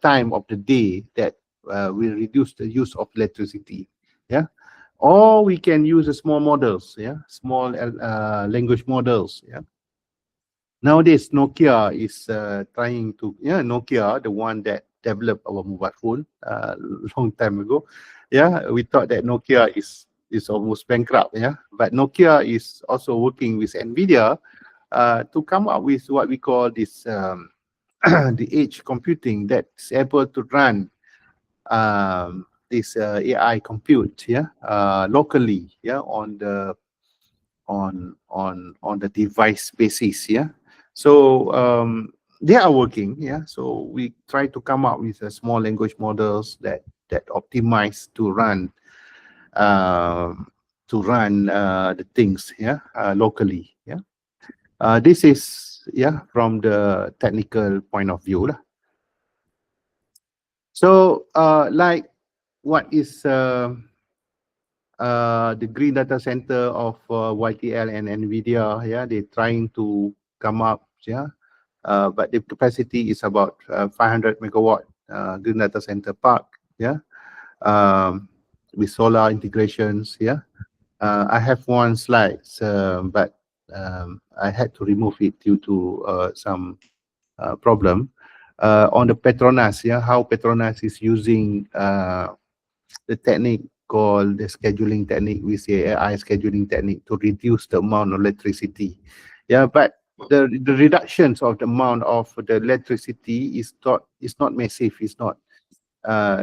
time of the day that will reduce the use of electricity, yeah. Or we can use small models, yeah, small language models, yeah. Nowadays, Nokia is trying to, yeah, Nokia, the one that developed our mobile phone long time ago. Yeah, we thought that Nokia is almost bankrupt. Yeah, but Nokia is also working with NVIDIA to come up with what we call this the edge computing that's able to run this AI compute, yeah, locally, yeah, on the device basis, yeah. So they are working, yeah. So we try to come up with small language models that optimize to run the things, yeah, locally, yeah. This is, yeah, from the technical point of view lah. So like what is the green data center of YTL and NVIDIA, yeah, they're trying to come up, yeah, but the capacity is about 500 megawatt green data center park, yeah, with solar integrations, yeah. I have one slide, but I had to remove it due to some problem. On the Petronas, yeah, how Petronas is using the technique called the scheduling technique, we say AI scheduling technique, to reduce the amount of electricity. Yeah, but the reductions of the amount of the electricity is not massive. It's not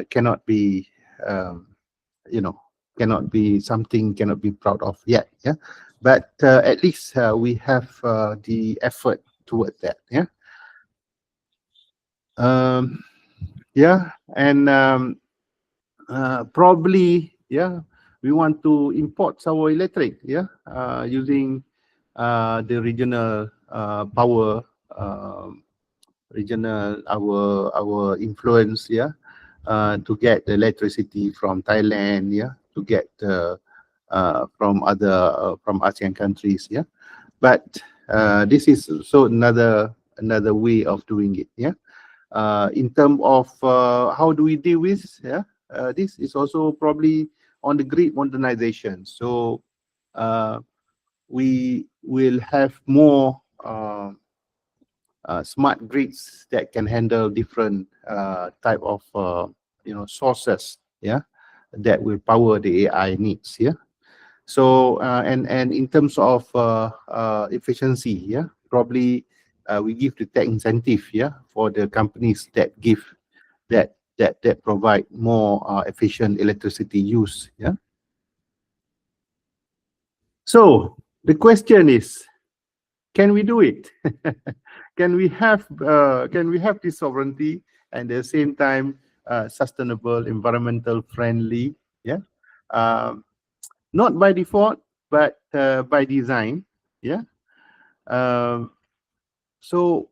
cannot be you know, cannot be proud of yet. Yeah, but at least we have the effort toward that. Yeah. Yeah, and probably, yeah, we want to import our electric, yeah, using the regional power, regional our influence, yeah, to get the electricity from Thailand, yeah, to get from other from ASEAN countries, yeah. But this is also another way of doing it, yeah. In terms of how do we deal with, yeah, this is also probably on the grid modernization. So we will have more smart grids that can handle different type of sources, yeah, that will power the AI needs, yeah. So and in terms of efficiency, yeah, probably we give the tech incentive, yeah, for the companies that give that provide more efficient electricity use, yeah. So the question is, can we do it? Can we have this sovereignty and at the same time sustainable, environmental friendly, yeah? Not by default, but by design, yeah. So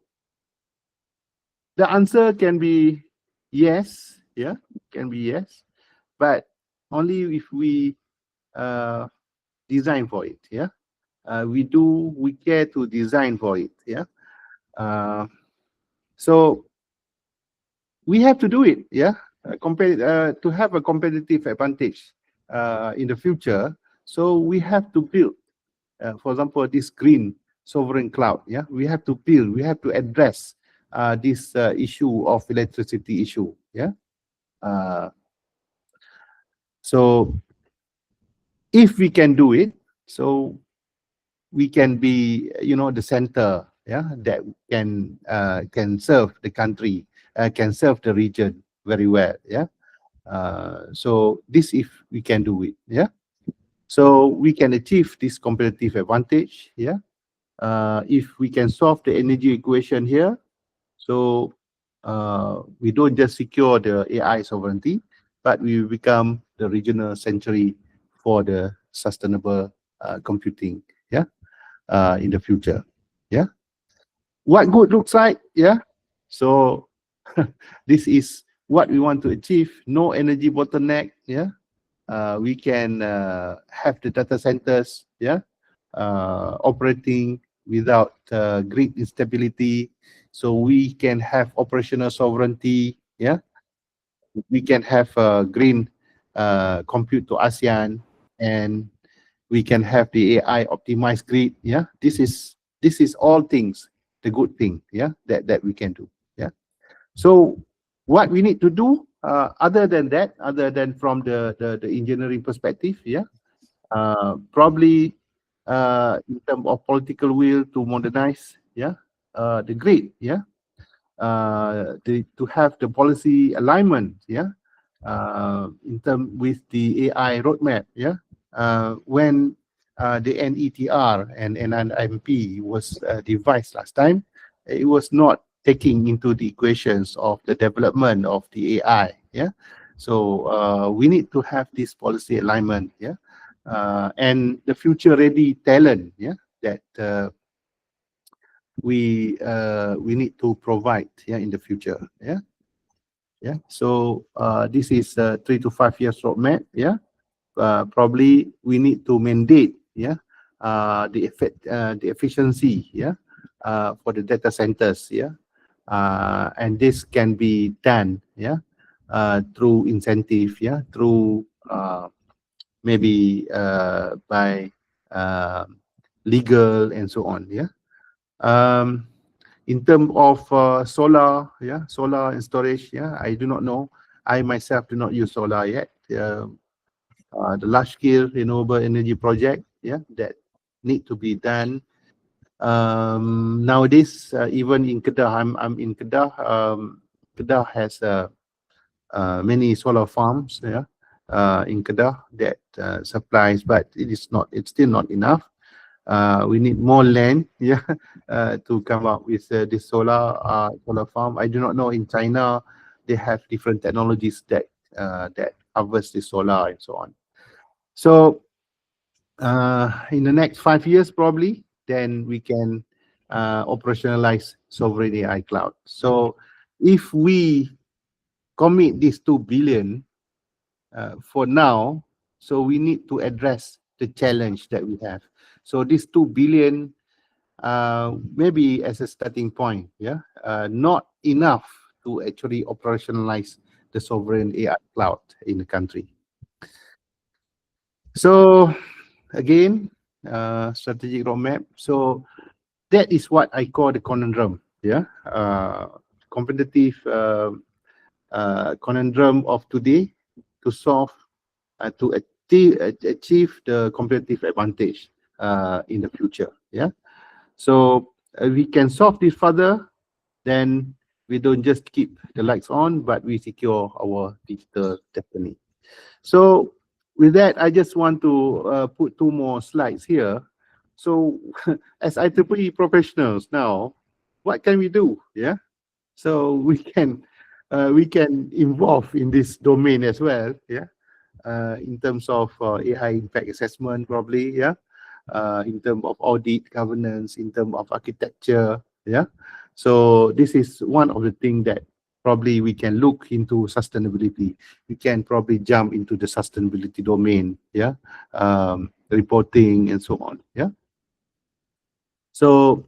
the answer can be yes, yeah, can be yes, but only if we design for it, yeah. We care to design for it, yeah. So we have to do it, yeah, to have a competitive advantage in the future. So we have to build, for example, this green sovereign cloud, yeah. We have to build, we have to address this issue of electricity issue, yeah. So if we can do it, so we can be, the center, yeah, that can serve the country, can serve the region very well, yeah. So this, if we can do it, yeah, so we can achieve this competitive advantage, yeah. If we can solve the energy equation here, so we don't just secure the AI sovereignty, but we become the regional sanctuary for the sustainable computing, yeah, in the future, yeah. What good looks like, yeah. So this is what we want to achieve: no energy bottleneck, yeah. we can have the data centers, operating without grid instability, so we can have operational sovereignty. We can have green compute to ASEAN, and we can have the AI optimized grid. This is all things, the good thing, that we can do. So what we need to do, other than that, other than from the engineering perspective, probably in terms of political will to modernize, the grid, to have the policy alignment, in terms with the AI roadmap, when the NETR and NIMP was devised last time, it was not taking into the equations of the development of the AI. So we need to have this policy alignment, and the future ready talent, that we need to provide, in the future. So this is a 3 to 5 years roadmap. Probably we need to mandate, the efficiency, for the data centers, and this can be done, through incentive, through maybe by legal and so on. In terms of solar, solar and storage, I do not know. I myself do not use solar yet. The large-scale renewable energy project, that need to be done. Nowadays, even in Kedah, I'm in Kedah. Kedah has many solar farms, in Kedah that supplies, but it's still not enough. We need more land, to come up with this solar farm. I do not know, in China they have different technologies that covers the solar and so on. So in the next 5 years probably, then we can operationalize sovereign AI cloud. So if we commit this 2 billion for now, so we need to address the challenge that we have. So this 2 billion maybe as a starting point, not enough to actually operationalize the sovereign AI cloud in the country. So again, strategic roadmap. So that is what I call the conundrum, competitive conundrum of today, to solve, to achieve the competitive advantage in the future. So we can solve this further, then we don't just keep the lights on, but we secure our digital destiny. So with that, I just want to put 2 more slides here. So as IEEE professionals now, what can we do? So we can involve in this domain as well, in terms of AI impact assessment, probably, in terms of audit, governance, in terms of architecture, So this is one of the things that probably we can look into sustainability. We can probably jump into the sustainability domain, reporting and so on, So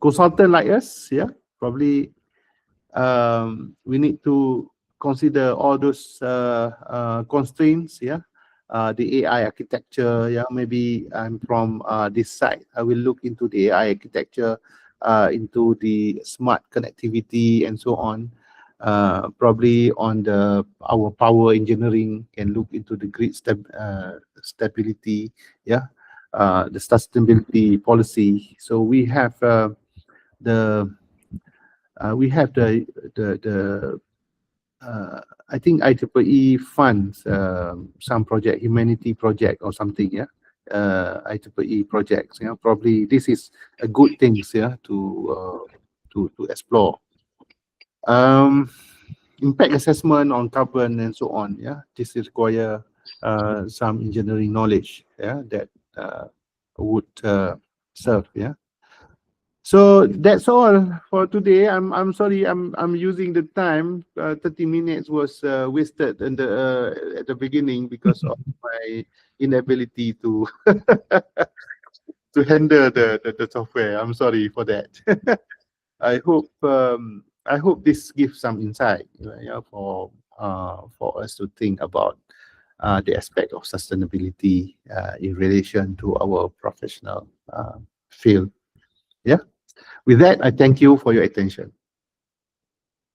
consultant like us, probably we need to consider all those constraints, the AI architecture, maybe I'm from this side. I will look into the AI architecture, into the smart connectivity and so on. Probably on our power engineering can look into the grid stability, the sustainability policy. So we have I think IEEE funds some project, humanity project or something, IEEE projects. Probably this is a good thing, to explore. Impact assessment on carbon and so on. This require some engineering knowledge, that would serve. So that's all for today. I'm sorry. I'm using the time. 30 minutes was wasted in the at the beginning because of my inability to to handle the software. I'm sorry for that. I hope this gives some insight, for us to think about the aspect of sustainability in relation to our professional field. Yeah. With that, I thank you for your attention.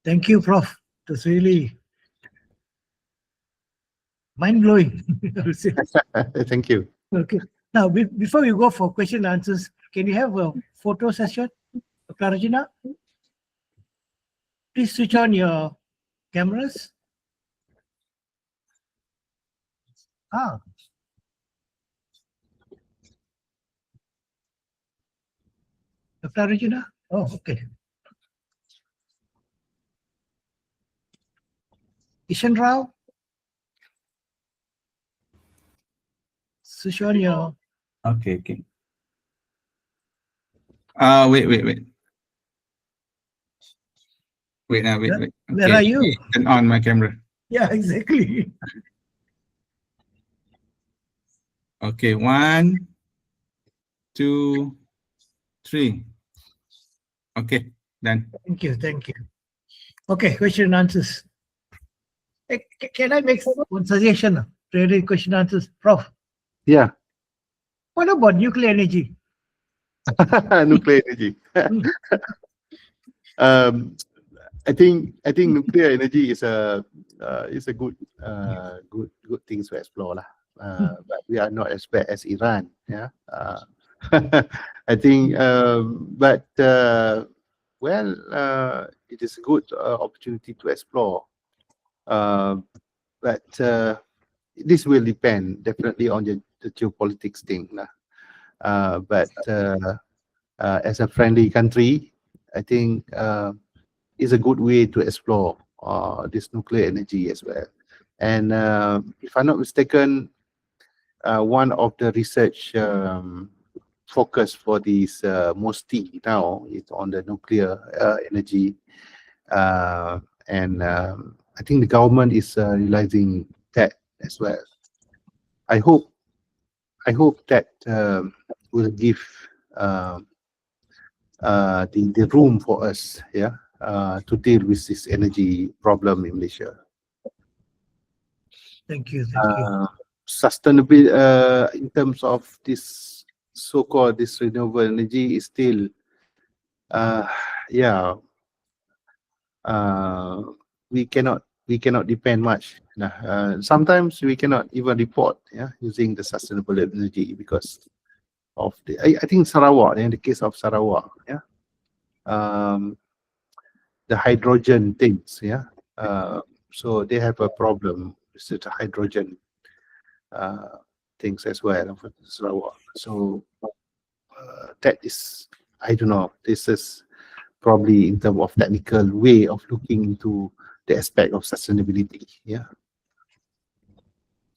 Thank you, Prof. It was really mind-blowing. I would say. Thank you. Okay. Now, before we go for question and answers, can you have a photo session, Dr. Regina? Please switch on your cameras. Ah. Dr. Regina? Oh, okay. Ishan Rao? Switch on your... Okay, okay. Wait. Wait. Where are you? Turn on my camera. Yeah, exactly. Okay, 1, 2, 3. Okay, done. Thank you, thank you. Okay, question and answers. Can I make one suggestion? Really, question and answers, Prof. Yeah. What about nuclear energy? Nuclear energy. I think nuclear energy is a good thing to explore lah. But we are not as bad as Iran. Yeah. I think, it is a good opportunity to explore. But this will depend definitely on the geopolitics thing lah. But as a friendly country, I think is a good way to explore this nuclear energy as well. And if I'm not mistaken, one of the research focus for this MOSTI now is on the nuclear energy. And I think the government is realizing that as well. I hope that will give the room for us, to deal with this energy problem in Malaysia. Thank you, thank you. Sustainable in terms of this so-called this renewable energy is still, we cannot depend much. Sometimes we cannot even report, using the sustainable energy because of the. I think Sarawak, in the case of Sarawak, the hydrogen things, so they have a problem with the hydrogen things as well of Sarawak. So that is, I don't know, this is probably in terms of technical way of looking into the aspect of sustainability.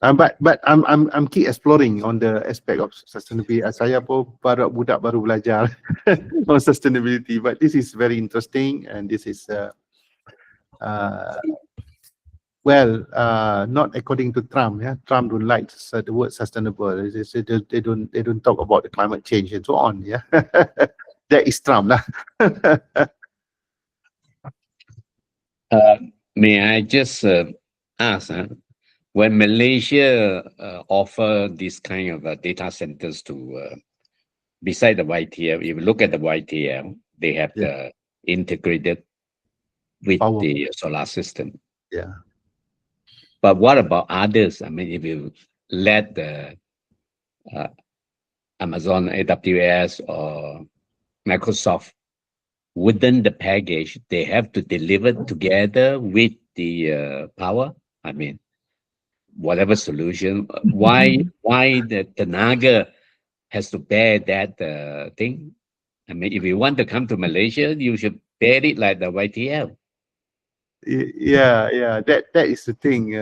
But I'm keep exploring on the aspect of sustainability. Saya pun budak baru belajar on sustainability, but this is very interesting, and this is not according to Trump. Trump don't like the word sustainable. They don't talk about the climate change and so on. That is Trump lah. May I just ask, when Malaysia offer this kind of data centers to beside the YTL, if you look at the YTL, they have the integrated with Power. the solar system. Yeah. But what about others? I mean, if you let the Amazon, AWS, or Microsoft within the package, they have to deliver together with the power. I mean, whatever solution. Why the Tenaga has to bear that thing? I mean, if you want to come to Malaysia, you should bear it like the YTL. Yeah. That is the thing.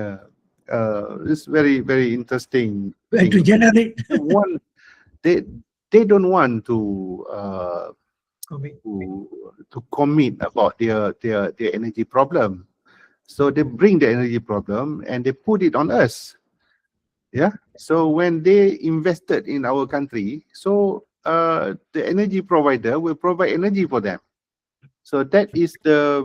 It's very, very interesting. Where to generate? They don't want to to commit about their energy problem. So they bring the energy problem and they put it on us. Yeah. So when they invested in our country, so the energy provider will provide energy for them. So that is the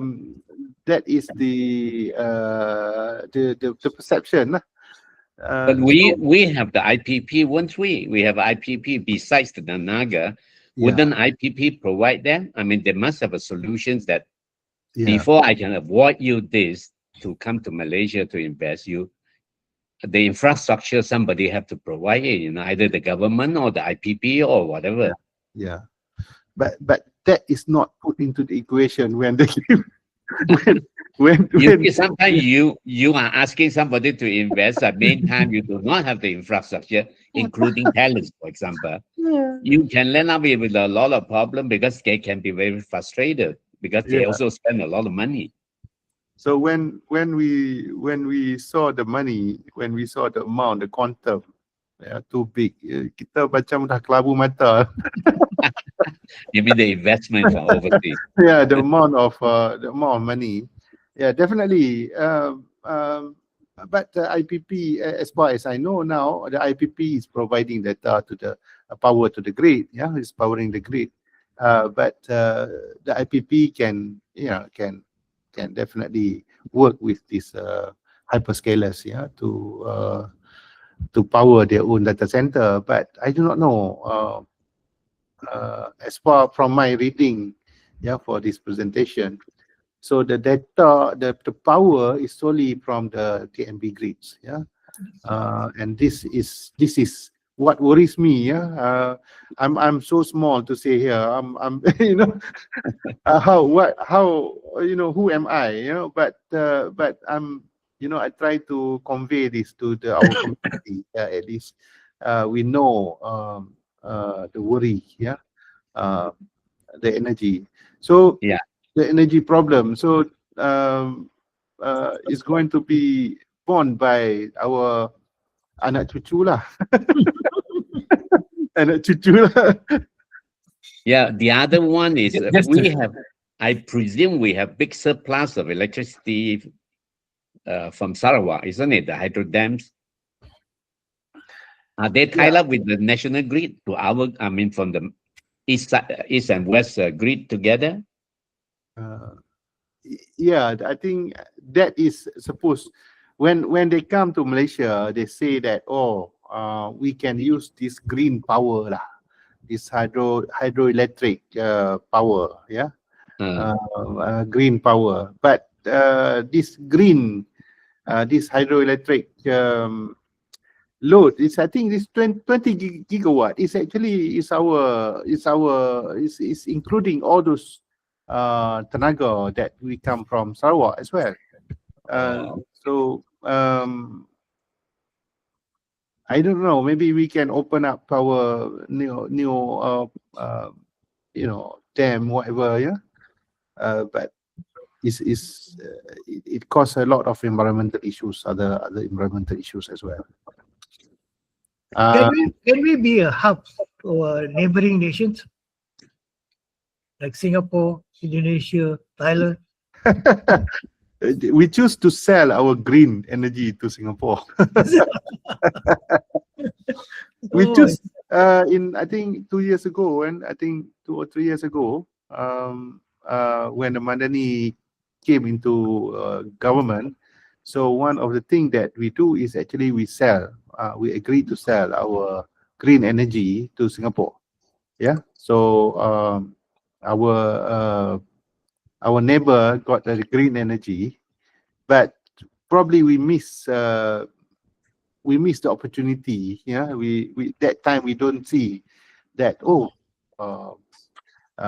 perception. But we have the IPP, won't we? We have IPP besides the Naga. Wouldn't IPP provide them? I mean, they must have a solutions that before I can avoid you this to come to Malaysia to invest you, the infrastructure somebody have to provide it, you know, either the government or the IPP or whatever. Yeah. But that is not put into the equation when they give Sometimes you are asking somebody to invest. At the meantime, you do not have the infrastructure, including talents, for example. You can end up with a lot of problem because they can be very frustrated because they also spend a lot of money. So when we saw the money, when we saw the amount, the quantum, too big, kita macam dah kelabu mata. You mean the investment from overseas? Yeah, the amount of money. Yeah, definitely. But the IPP, as far as I know now, the IPP is providing data to the power to the grid. Yeah, it's powering the grid. But the IPP can definitely work with these hyperscalers, to power their own data center. But I do not know. As far from my reading, for this presentation, so the data, the power is solely from the TMB grids, and this is what worries me. I'm so small to say here. I'm how who am I? But I'm I try to convey this to our community. At least we know the worry, the energy. So the energy problem. So is going to be borne by our anak cucu lah. Anak cucu lah. Yeah, the other one is I presume we have big surplus of electricity from Sarawak, isn't it? The hydro dams. Are they tied up with the national grid from the east and west grid together? I think that is supposed. When they come to Malaysia, they say that we can use this green power lah, this hydroelectric power, green power. But this hydroelectric load is, I think, this 20 gigawatt is actually is including all those tenaga that we come from Sarawak as well. So I don't know, maybe we can open up our new dam, whatever, but it causes a lot of environmental issues, other environmental issues as well. Can we be a hub to our neighboring nations like Singapore, Indonesia, Thailand? We choose to sell our green energy to Singapore. We choose I think 2 years ago, and I think 2 or 3 years ago, when the Madani came into government. So one of the things that we do is actually we agree to sell our green energy to Singapore. So our neighbor got the green energy, but probably we miss the opportunity. We that time we don't see that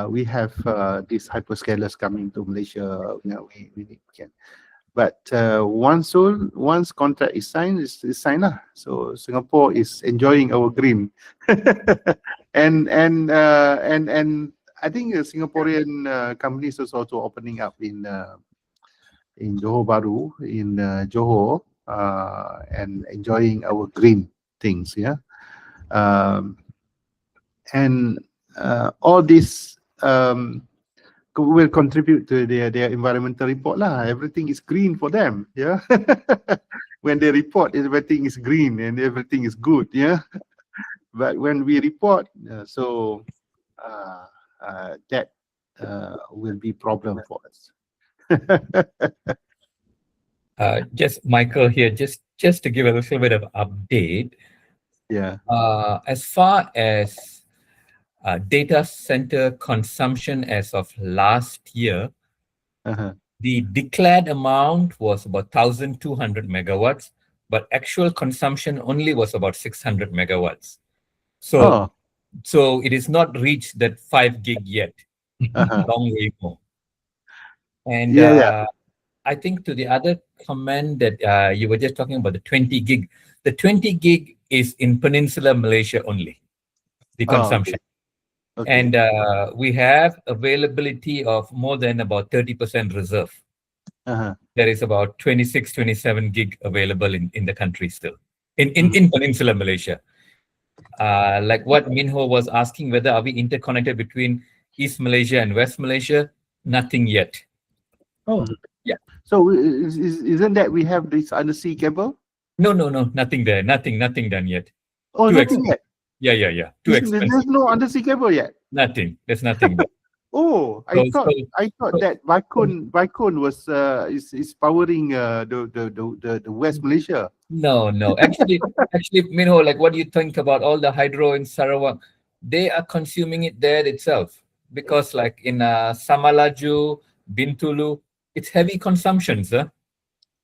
we have these hyperscalers coming to Malaysia. We can. But once contract is signed, is signed lah. So Singapore is enjoying our green, and I think Singaporean companies is also opening up in Johor Bahru, in Johor, and enjoying our green things. And all these will contribute to their environmental report lah. Everything is green for them. Yeah. When they report, everything is green and everything is good. Yeah. But when we report, that will be problem for us. Just Michael here, just to give a little bit of update. Yeah. As far as data center consumption as of last year, the declared amount was about 1,200 megawatts, but actual consumption only was about 600 megawatts. So, so it is not reached that 5 gig yet. Long way more. And I think to the other comment that you were just talking about the 20 gig. The 20 gig is in Peninsular Malaysia only, the consumption. Okay. And we have availability of more than about 30% reserve. There is about 26, 27 gig available in the country still, in Peninsular Malaysia. Like what Minho was asking, whether are we interconnected between East Malaysia and West Malaysia? Nothing yet. Oh, yeah. So isn't that we have this undersea cable? No, nothing there. Nothing done yet. Oh, Too nothing yet. Yeah. Too expensive. There's no undersea cable yet. Nothing. There's nothing there. Oh, I thought that Vicon was is powering the West Malaysia. No. Actually, Minho, like what do you think about all the hydro in Sarawak? They are consuming it there itself because, like in Samalaju, Bintulu, it's heavy consumption, sir.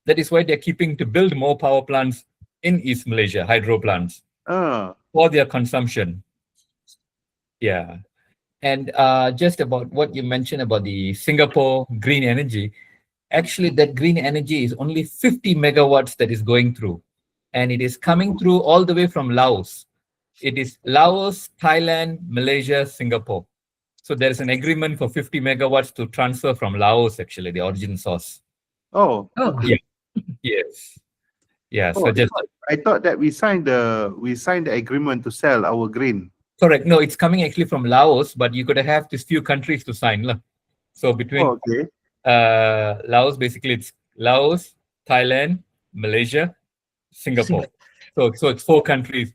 That is why they're keeping to build more power plants in East Malaysia, hydro plants, for their consumption. Yeah. And just about what you mentioned about the Singapore green energy, actually that green energy is only 50 megawatts that is going through. And it is coming through all the way from Laos. It is Laos, Thailand, Malaysia, Singapore. So there's an agreement for 50 megawatts to transfer from Laos, actually, the origin source. Oh. Yeah. Yes. Yeah. So just I thought that we signed the agreement to sell our green. correct. No, it's coming actually from Laos, but you could have these few countries to sign. So between Laos, basically it's Laos, Thailand, Malaysia, Singapore. So it's 4 countries.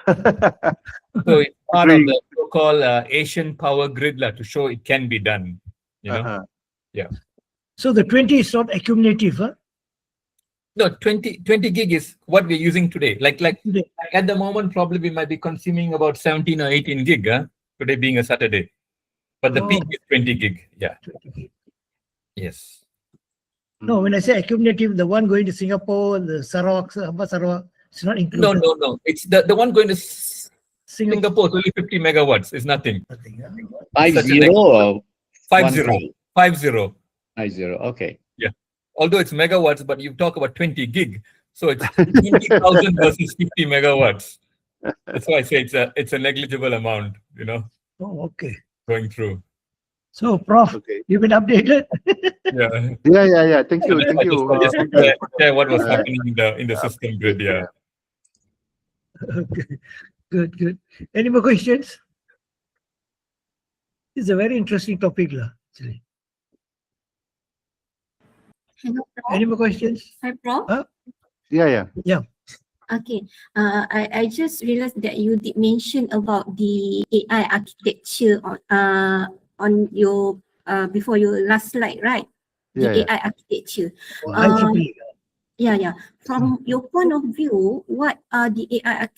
So it's part of the so-called Asian power grid to show it can be done. You know? Yeah. So the 20 is not accumulative, huh? No, 20 gig is what we're using today. Like at the moment, probably we might be consuming about 17 or 18 gig, today being a Saturday. But the peak is 20 gig. Yeah. 20 gig. Yes. No, when I say accumulative, the one going to Singapore, the Sarawak, it's not included. No. It's the one going to Singapore, only 50 megawatts. Is nothing. Nothing, huh? 50 or 50. 50. 50. Okay. Yeah. Although it's megawatts, but you talk about 20 gig. So it's 20,000 versus 50 megawatts. That's why I say it's a negligible amount, Oh, okay. going through. So, Prof, you've been updated? Yeah. Thank you. I just share what was happening in the system grid. Yeah. Okay. Good. Any more questions? It's a very interesting topic, actually. Hello, Prof. Any more questions? Hi, Prof. Huh? Yeah. Okay. I just realized that you did mention about the AI architecture on your before your last slide, right? The AI architecture. Yeah. From your point of view, what are the AI?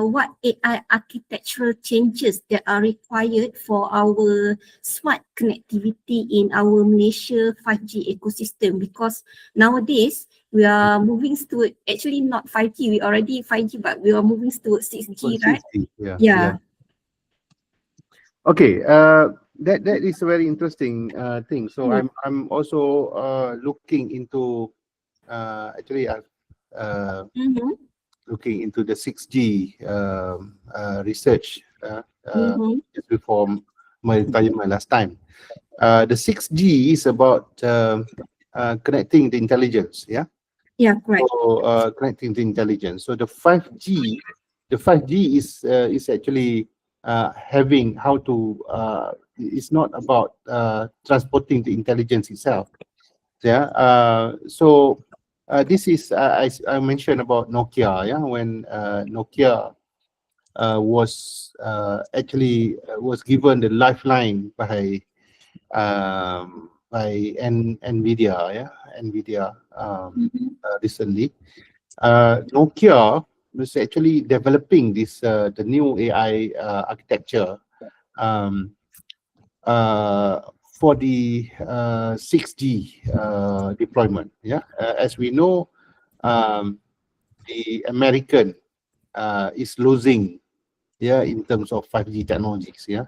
What AI architectural changes that are required for our smart connectivity in our Malaysia 5G ecosystem? Because nowadays we are moving toward actually not 5G. We already 5G, but we are moving towards 6G, right? Yeah. Okay. That is a very interesting thing. So I'm also looking into. Actually, I've looking into the 6G research just before my retirement last time. The 6G is about connecting the intelligence. Yeah, correct. So connecting the intelligence. So the 5G is actually having how to. It's not about transporting the intelligence itself. Yeah. So this is I mentioned about Nokia. Yeah, when Nokia was actually was given the lifeline by NVIDIA. Yeah, NVIDIA recently. Nokia was actually developing this the new AI architecture for the 6G deployment. Yeah, as we know, the American is losing, yeah, in terms of 5G technologies. Yeah,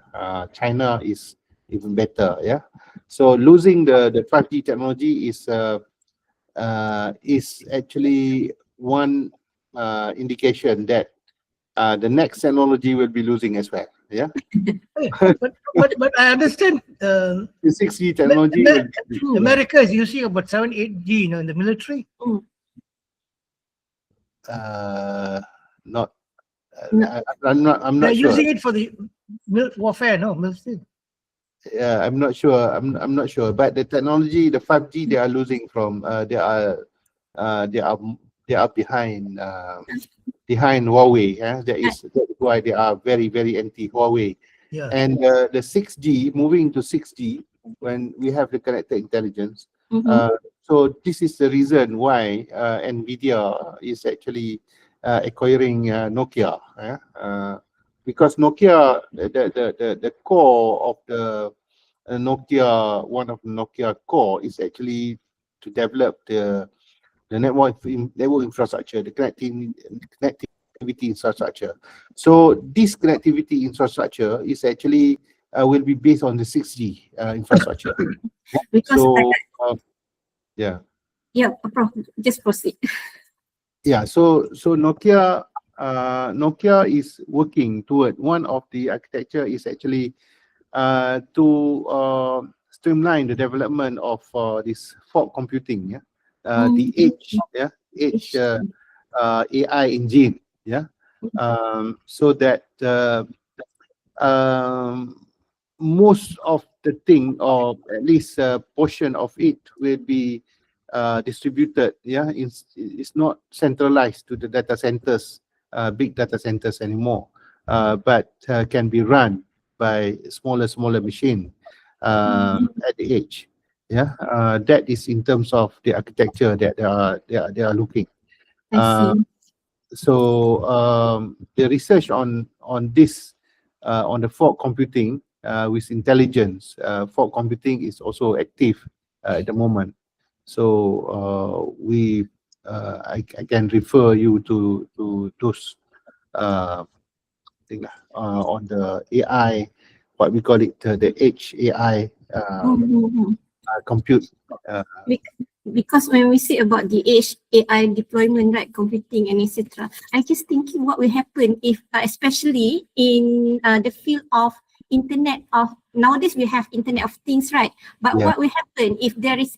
China is even better. Yeah, so losing the 5G technology is actually one indication that the next technology will be losing as well. Yeah, Hey, but I understand the 6G technology will be, America is using about 8G, in the military. not. No. I'm They're not sure. using it for the warfare, no military. Yeah, I'm not sure. I'm not sure. But the technology, the 5G, they are losing from. They are behind Huawei. Yeah, that's why they are very anti Huawei. Yeah. And the 6G, moving to 6G, when we have the connected intelligence. So this is the reason why NVIDIA is actually acquiring Nokia. Because Nokia, the core of the Nokia, one of the Nokia core is actually to develop the network infrastructure, the connectivity infrastructure. So this connectivity infrastructure is actually will be based on the 6G infrastructure. Because So yeah. yeah, Prof, just proceed. Yeah, so Nokia is working toward one of the architecture is actually to streamline the development of this fog computing. Yeah, the edge AI engine. Yeah, so that most of the thing, or at least a portion of it, will be distributed. Yeah, it's not centralized to the data centers, big data centers anymore, but can be run by smaller machine at the edge. Yeah, that is in terms of the architecture that they are looking. I see. So the research on this on the fog computing with intelligence, fog computing is also active at the moment. So I can refer you to those thing on the AI, what we call it, the edge AI compute. Because when we say about the edge AI deployment, right, computing and etc., I just thinking what will happen if, especially in the field of internet of nowadays we have internet of things, right? But Yeah. what will happen if there is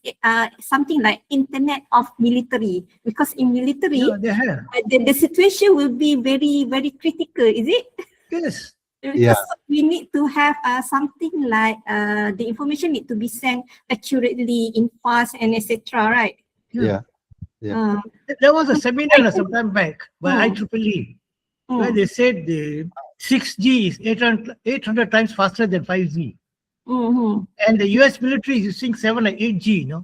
something like internet of military? Because in military, Yeah, they have. the situation will be very critical, is it? Yes. Because we need to have something like the information need to be sent accurately in fast and etc. Right? Yeah. There was a seminar some time back by IEEE where they said the 6G is 800 times faster than 5G. And the US military is using 7 or 8G,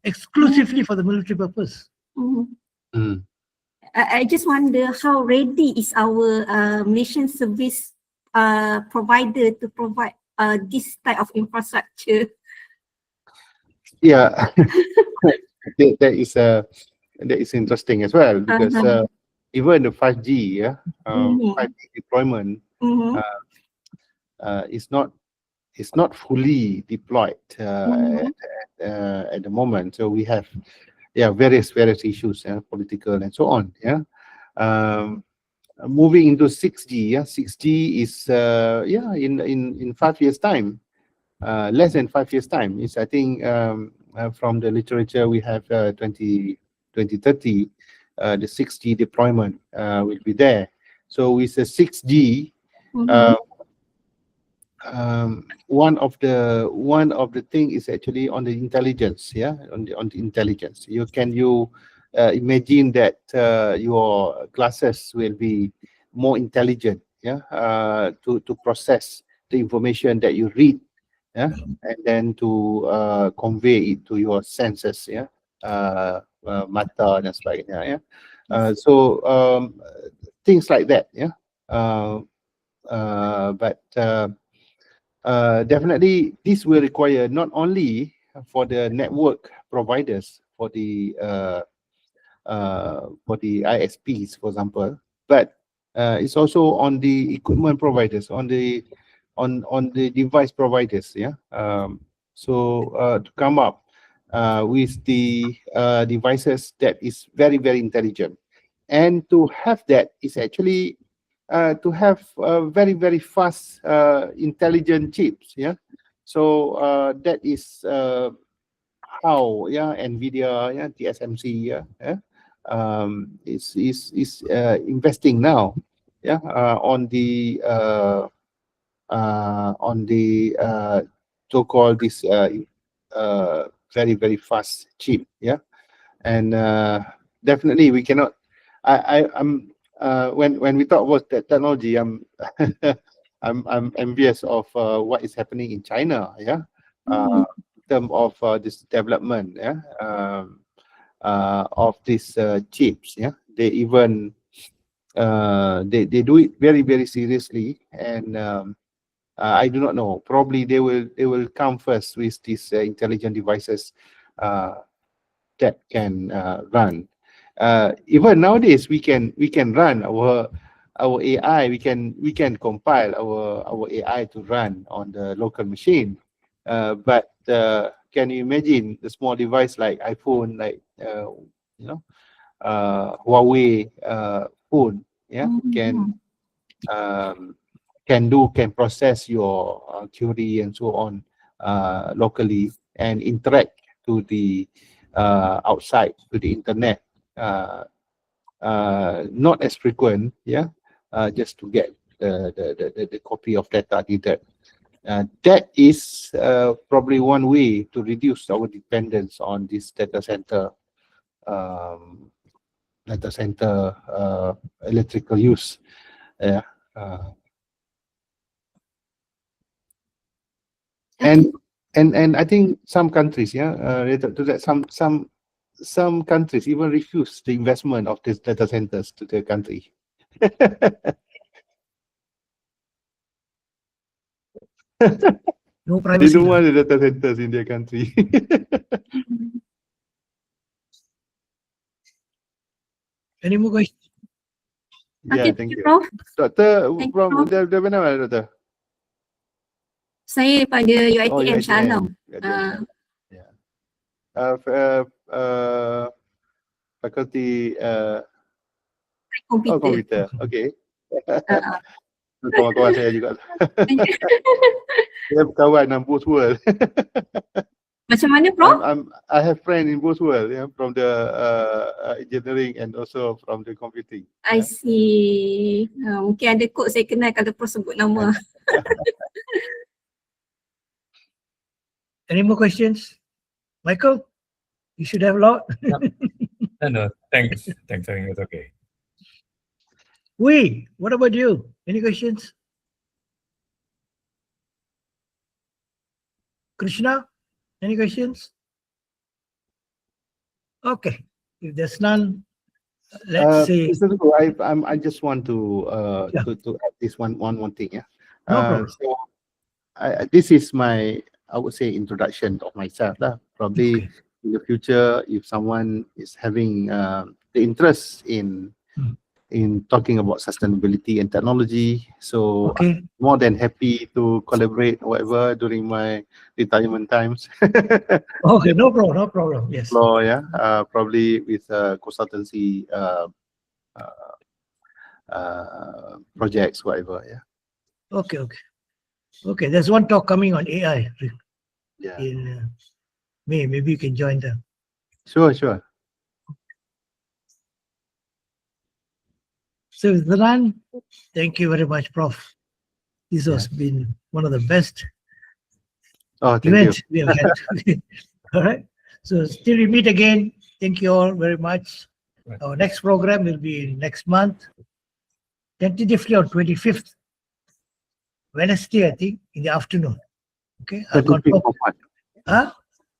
exclusively for the military purpose. I just wonder how ready is our Malaysian service provider to provide this type of infrastructure. Yeah, that is interesting as well, because even the 5G, 5G deployment is not fully deployed at the moment. So we have various issues, political and so on. Moving into 6G. 6G is in 5 years time, less than 5 years time. Is, I think, from the literature we have 2030, the 6G deployment will be there. So with the 6G, Uh, one of the thing is actually on the intelligence. Yeah, on the intelligence. You imagine that your classes will be more intelligent. Yeah, to process the information that you read. Yeah, and then to convey it to your senses. Yeah, mata dan sebagainya. Yeah, so things like that. Yeah, but definitely this will require not only for the network providers for the ISPs, for example, but it's also on the equipment providers, on the device providers. Yeah. So to come up with the devices that is very, very intelligent, and to have that is actually to have very, very fast intelligent chips. Yeah. So that is how NVIDIA, TSMC, is investing now, on the so-called this very, very fast chip, and definitely we cannot. I'm when we talk about that technology, I'm I'm envious of what is happening in China, in terms of this development, of these chips. They even they do it very, very seriously, and I do not know. Probably they will come first with these intelligent devices that can run. Even nowadays, we can run our AI. We can compile our AI to run on the local machine. But can you imagine the small device like iPhone, like Huawei phone? Yeah, can process your query and so on locally and interact to the outside, to the internet, not as frequent, just to get the copy of data needed. That is probably one way to reduce our dependence on this data center electrical use. And I think some countries, related to that, some countries even refuse the investment of these data centers to their country. No They privacy. don't want the data centers in their country. Any more questions? Yeah, Okay, thank you. Prof. Doctor, Thank you, from Prof. dari mana, Doctor? Saya daripada Oh, UiTM Shah Alam. Yeah. Faculty Komputer. computer. Okay. Uh, Kawan-kawan saya juga. Saya berkawan dengan both world. Macam mana, Prof? I have friends in both world, from the engineering and also from the computing. I see. Mungkin ada kod saya kenal kalau Prof sebut nama. Any more questions? Michael, you should have a lot. No, thanks. I think it's okay. What about you? Any questions? Krishna, any questions? Okay, if there's none, let's say Mr. Tugu, I just want to to add this one more thing. Yeah. no problem. So this is my, I would say, introduction of myself. Probably Okay. in the future, if someone is having the interest in talking about sustainability and technology, so Okay. I'm more than happy to collaborate whatever during my retirement times. Okay, no problem. Yes. So probably with consultancy projects, whatever. Okay. There's one talk coming on AI Yeah. in May. Maybe you can join them. Sure. So, Zanan, thank you very much, Prof. This has been one of the best Oh, thank you. events we have had. All right. So till we meet again, thank you all very much. Right. Our next program will be next month, tentatively on 25th, Wednesday, I think, in the afternoon. Okay. I'll 25th confirm. of March. Huh?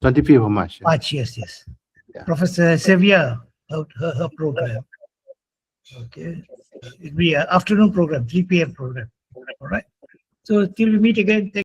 25th of March. March, yes. Yeah. Professor Sevilla, her program. Okay. It'll be an afternoon program, 3 p.m. program. All right. So till we meet again, thank